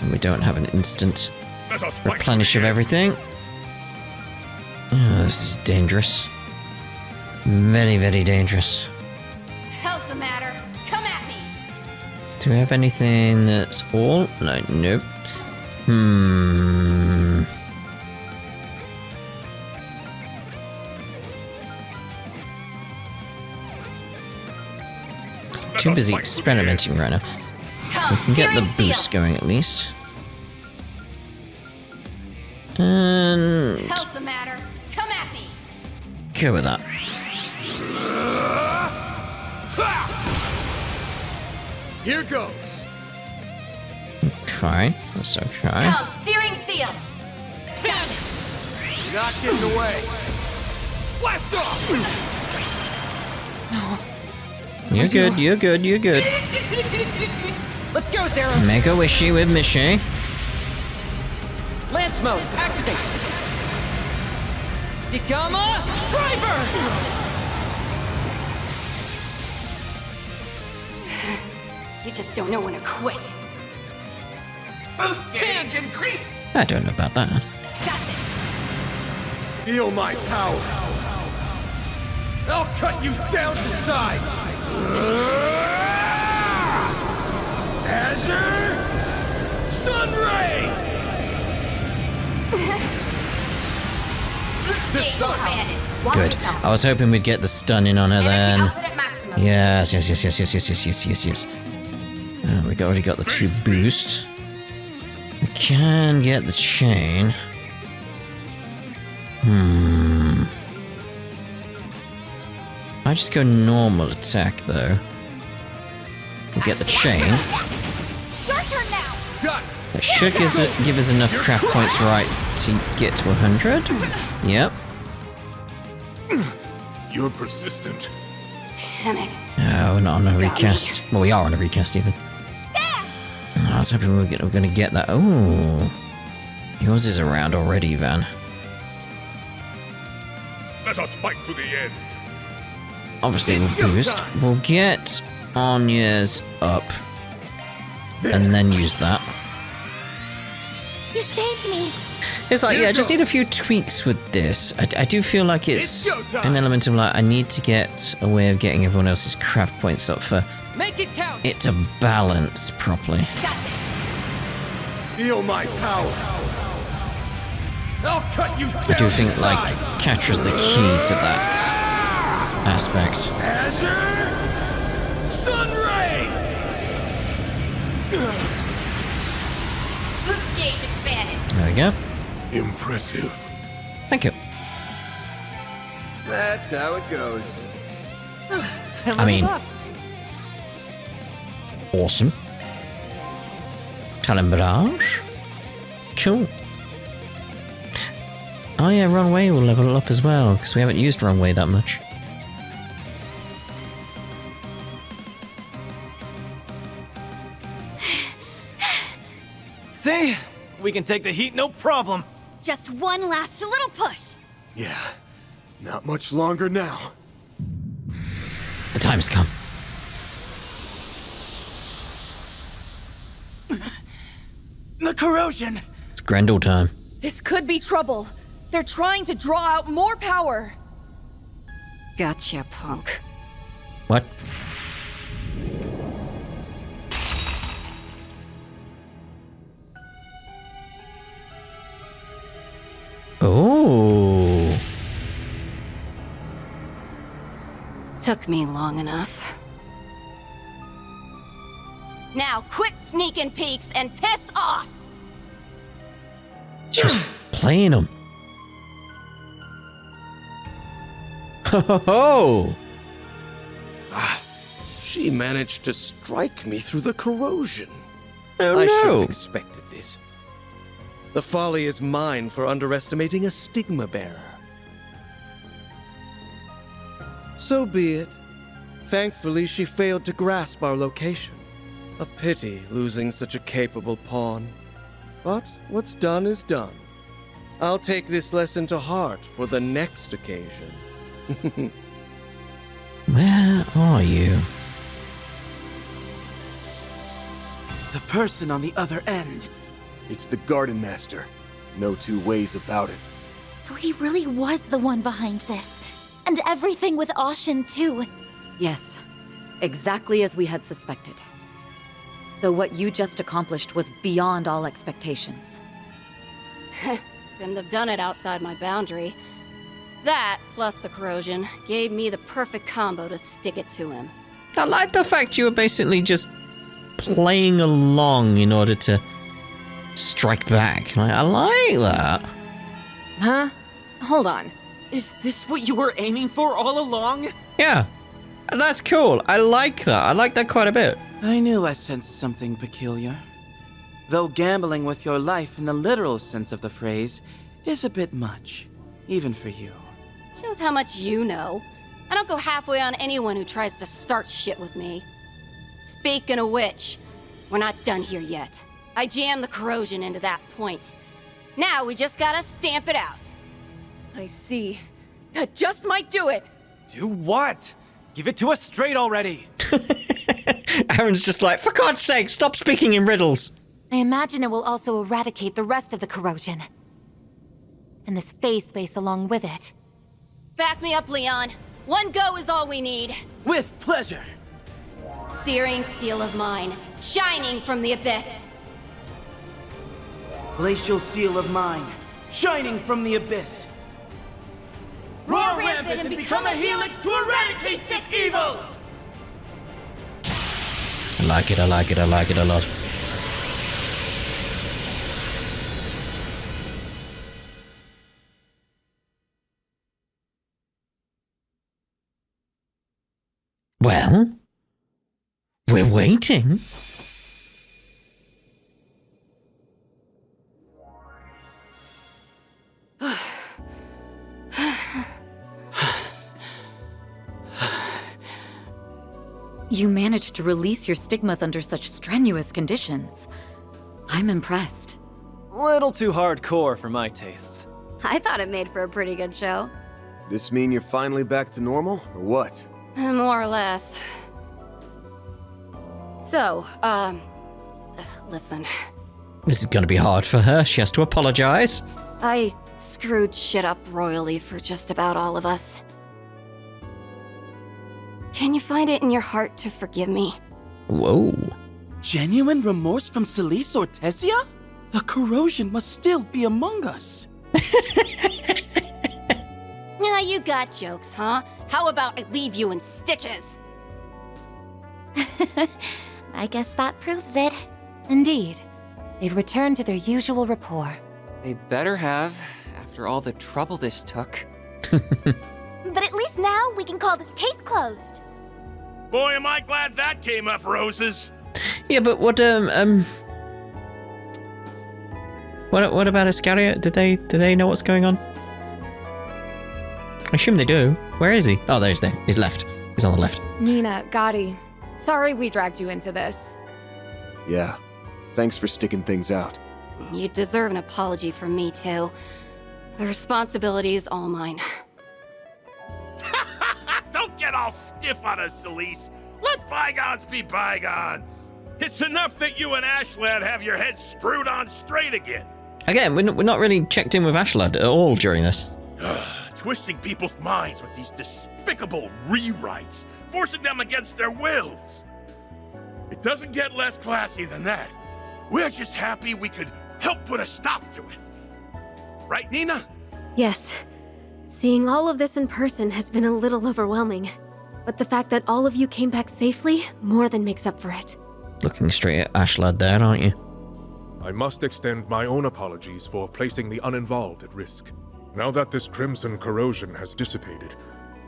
And we don't have an instant replenish of everything. Oh, this is dangerous. Very, very dangerous. Hell's the matter? Come at me. Do we have anything that's all? No, nope. I'm too busy experimenting right now. We can get the boost going at least. And Hell's the matter? Come at me. Go with that. Here goes. Okay, that's okay. Come, searing seal. Not getting away. Blast off. You're good, you're good, you're good. Let's go, Zeros. Make a wishy with Mishy. Lance mode, activate. Digama, driver. You just don't know when to quit. Boost gauge increase. I don't know about that. Feel my power. I'll cut you down to size. Azure Sunray. Good. I was hoping we'd get the stun in on her then. Yes. We already got the 2 boost. We can get the chain. I just go normal attack though. We get the chain. That should give us enough craft points, right, to get to 100. Yep. You're persistent. Damn it. No, we're not on a recast. Well, we are on a recast even. I was hoping we were going to get that. Oh, yours is around already, Van. Let us fight to the end. Obviously, we'll boost. We'll get Anya's up, and then use that. You saved me. It's like, yeah, I just need a few tweaks with this. I do feel like it's an element of like, I need to get a way of getting everyone else's craft points up for it to balance properly. Feel my power. I'll cut you down. I do think like Catra's the key to that aspect. Azure Sunray. Boost gauge expanded. There we go. Impressive. Thank you. That's how it goes. I mean, awesome. Calibrate. Cool. Oh yeah, Runway will level it up as well, because we haven't used Runway that much. We can take the heat, no problem. Just one last little push. Yeah, not much longer now. The time's come. The corrosion! It's Grendel time. This could be trouble. They're trying to draw out more power. Gotcha, punk. What? Oh. Took me long enough. Now quit sneaking peeks and piss off! She was playing him. Ho ho ho! She managed to strike me through the corrosion. Oh, I should no. have expected this. The folly is mine for underestimating a stigma bearer. So be it. Thankfully, she failed to grasp our location. A pity losing such a capable pawn. But what's done is done. I'll take this lesson to heart for the next occasion. Where are you? The person on the other end. It's the Garden Master. No two ways about it. So he really was the one behind this. And everything with Ashen, too. Yes, exactly as we had suspected. Though what you just accomplished was beyond all expectations. Couldn't have done it outside my boundary. That, plus the corrosion, gave me the perfect combo to stick it to him. I like the fact you were basically just playing along in order to strike back. I like that. Huh? Hold on. Is this what you were aiming for all along? Yeah, that's cool. I like that. I like that quite a bit. I knew I sensed something peculiar. Though gambling with your life in the literal sense of the phrase is a bit much, even for you. Shows how much you know. I don't go halfway on anyone who tries to start shit with me. Speaking of which, we're not done here yet. I jammed the corrosion into that point. Now we just gotta stamp it out. I see. That just might do it. Do what? Give it to us straight already. Aaron's just like, for God's sake, stop speaking in riddles. I imagine it will also eradicate the rest of the corrosion. And this phase space along with it. Back me up, Leon. One go is all we need. With pleasure. Searing seal of mine, shining from the abyss. Glacial seal of mine, shining from the abyss. Roar rampant and become a helix to eradicate this evil! I like it, I like it, I like it a lot. Well, we're waiting. You managed to release your stigmas under such strenuous conditions. I'm impressed. Little too hardcore for my tastes. I thought it made for a pretty good show. This mean you're finally back to normal, or what? More or less. So, listen. This is gonna be hard for her. She has to apologize. I screwed shit up royally for just about all of us. Can you find it in your heart to forgive me? Whoa. Genuine remorse from Celis or Tessia? The corrosion must still be among us. Now you got jokes, huh? How about I leave you in stitches? I guess that proves it. Indeed. They've returned to their usual rapport. They better have, after all the trouble this took. But at least now we can call this case closed. Boy, am I glad that came up, Roses. Yeah, but what about Iscariot? Do they know what's going on? I assume they do. Where is he? Oh, there's there. He's left. He's on the left. Nina, Gotti, sorry we dragged you into this. Yeah. Thanks for sticking things out. You deserve an apology from me, too. The responsibility is all mine. Don't get all stiff on us, Celis. Let bygones be bygones. It's enough that you and Ashlad have your heads screwed on straight again. Again, we're not really checked in with Ashlad at all during this. Twisting people's minds with these despicable rewrites, forcing them against their wills. It doesn't get less classy than that. We're just happy we could help put a stop to it. Right, Nina? Yes. Seeing all of this in person has been a little overwhelming. But the fact that all of you came back safely more than makes up for it. Looking straight at Ashlad there, aren't you? I must extend my own apologies for placing the uninvolved at risk. Now that this crimson corrosion has dissipated,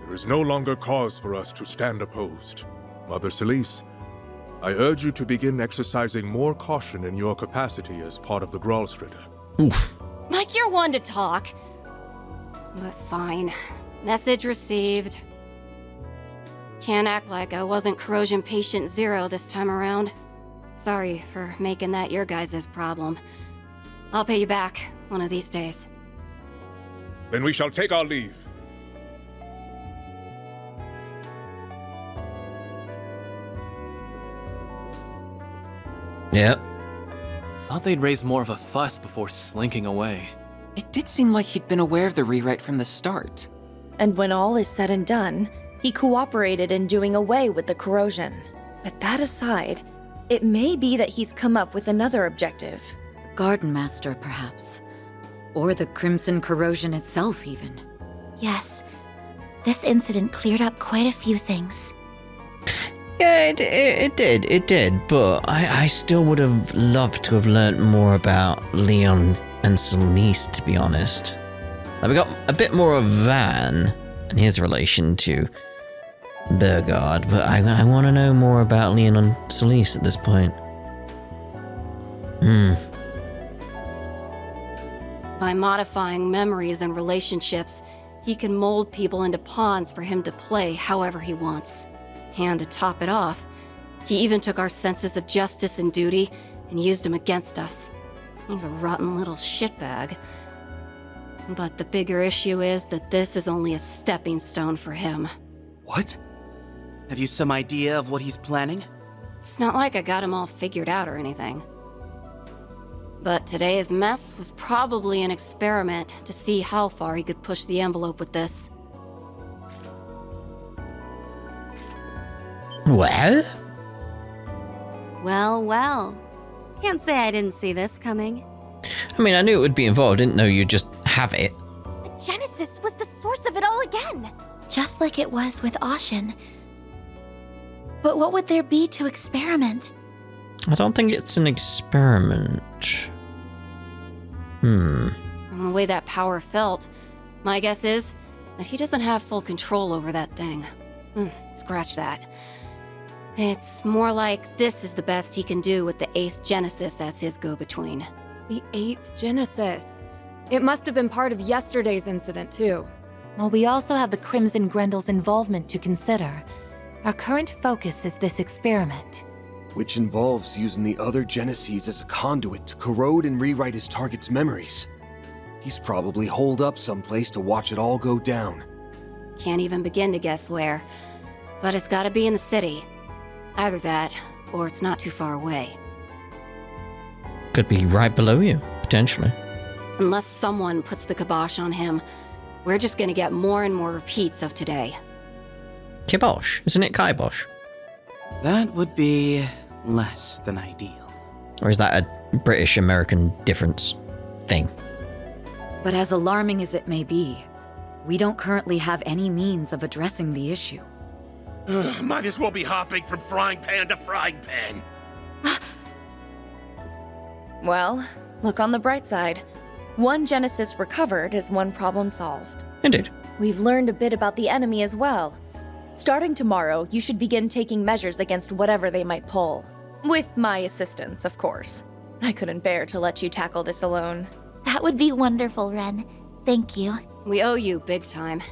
there is no longer cause for us to stand opposed. Mother Celis, I urge you to begin exercising more caution in your capacity as part of the Gralstritter. Oof. Like you're one to talk. But fine. Message received. Can't act like I wasn't corrosion patient 0 this time around. Sorry for making that your guys' problem. I'll pay you back one of these days. Then we shall take our leave. Yep. Thought they'd raise more of a fuss before slinking away. It did seem like he'd been aware of the rewrite from the start. And when all is said and done, he cooperated in doing away with the corrosion. But that aside, it may be that he's come up with another objective. The Garden Master, perhaps. Or the Crimson Corrosion itself, even. Yes. This incident cleared up quite a few things. Yeah, it did, but I still would have loved to have learnt more about Leon and Celis, to be honest. Like, we got a bit more of Van and his relation to Burgard, but I want to know more about Leon and Celis at this point. By modifying memories and relationships, he can mold people into pawns for him to play however he wants. And to top it off, he even took our senses of justice and duty and used them against us. He's a rotten little shitbag. But the bigger issue is that this is only a stepping stone for him. What? Have you some idea of what he's planning? It's not like I got him all figured out or anything. But today's mess was probably an experiment to see how far he could push the envelope with this. Well? Well. Can't say I didn't see this coming. I mean, I knew it would be involved. Didn't know you'd just have it. The Genesis was the source of it all again. Just like it was with Ashen. But what would there be to experiment? I don't think it's an experiment. From the way that power felt, my guess is that he doesn't have full control over that thing. Scratch that. It's more like this is the best he can do with the 8th Genesis as his go-between. The 8th Genesis. It must have been part of yesterday's incident, too. Well, we also have the Crimson Grendel's involvement to consider. Our current focus is this experiment. Which involves using the other Geneses as a conduit to corrode and rewrite his target's memories. He's probably holed up someplace to watch it all go down. Can't even begin to guess where. But it's gotta be in the city. Either that, or it's not too far away. Could be right below you, potentially. Unless someone puts the kibosh on him, we're just gonna get more and more repeats of today. Kibosh, isn't it kibosh? That would be less than ideal. Or is that a British-American difference thing? But as alarming as it may be, we don't currently have any means of addressing the issue. Might as well be hopping from frying pan to frying pan. Well, look on the bright side. One Genesis recovered is one problem solved. Indeed. We've learned a bit about the enemy as well. Starting tomorrow, you should begin taking measures against whatever they might pull. With my assistance, of course. I couldn't bear to let you tackle this alone. That would be wonderful, Ren. Thank you. We owe you big time.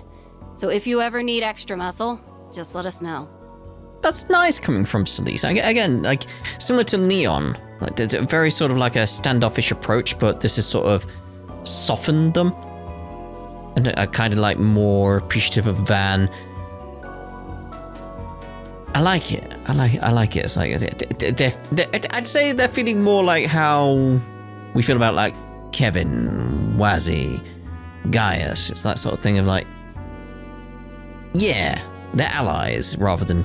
So if you ever need extra muscle, just let us know. That's nice coming from Celis. Again, like, similar to Leon. Like, it's a very sort of like a standoffish approach, but this has sort of softened them. And are kind of like more appreciative of Van. I like it. I like it. It's like I'd say they're feeling more like how we feel about like Kevin, Wazzy, Gaius. It's that sort of thing of like, yeah, they're allies rather than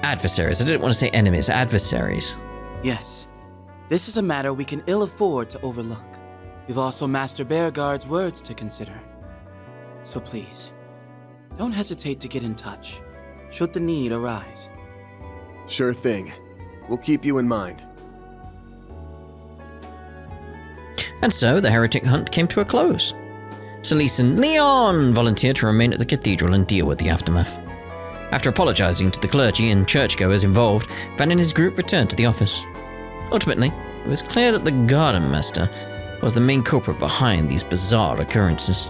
adversaries. I didn't want to say enemies, adversaries. Yes, this is a matter we can ill afford to overlook. We've also Master Bearguard's words to consider. So please, don't hesitate to get in touch, should the need arise. Sure thing. We'll keep you in mind. And so the heretic hunt came to a close. Celis and Leon volunteered to remain at the cathedral and deal with the aftermath. After apologizing to the clergy and churchgoers involved, Van and his group returned to the office. Ultimately, it was clear that the garden master was the main culprit behind these bizarre occurrences.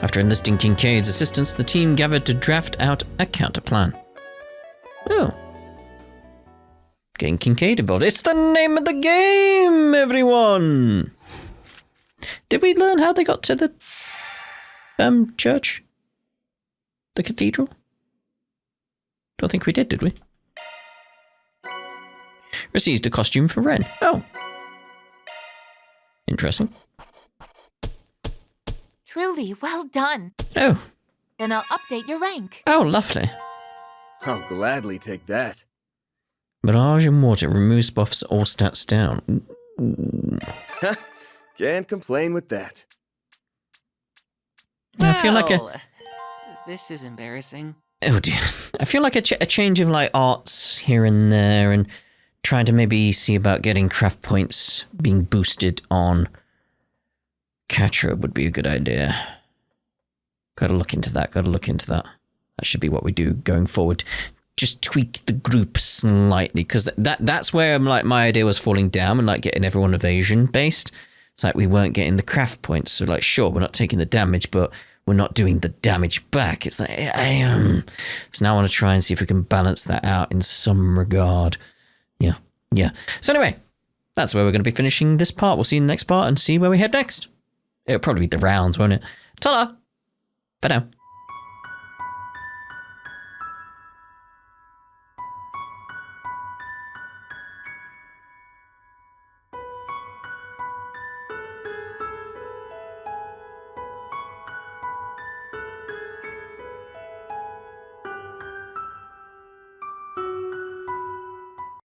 After enlisting Kincaid's assistance, the team gathered to draft out a counter-plan. Oh. Getting Kincaid involved. It's the name of the game, everyone! Did we learn how they got to the church? The cathedral? Don't think we did we? Received a costume for Ren. Oh. Interesting. Truly, well done. Oh. Then I'll update your rank. Oh, lovely. I'll gladly take that. Mirage and Water removes buffs all stats down. Ooh. Can't complain with that. I feel like This is embarrassing. Oh dear. I feel like a change of like arts here and there, and trying to maybe see about getting craft points being boosted on Catra would be a good idea. Gotta look into that. That should be what we do going forward. Just tweak the group slightly, because that's where like my idea was falling down, and like getting everyone evasion based. It's like we weren't getting the craft points, so like sure, we're not taking the damage, but we're not doing the damage back. It's like so now I want to try and see if we can balance that out in some regard. Yeah. So anyway, that's where we're going to be finishing this part. We'll see you in the next part and see where we head next. It'll probably be the rounds, won't it? Ta-da! For now.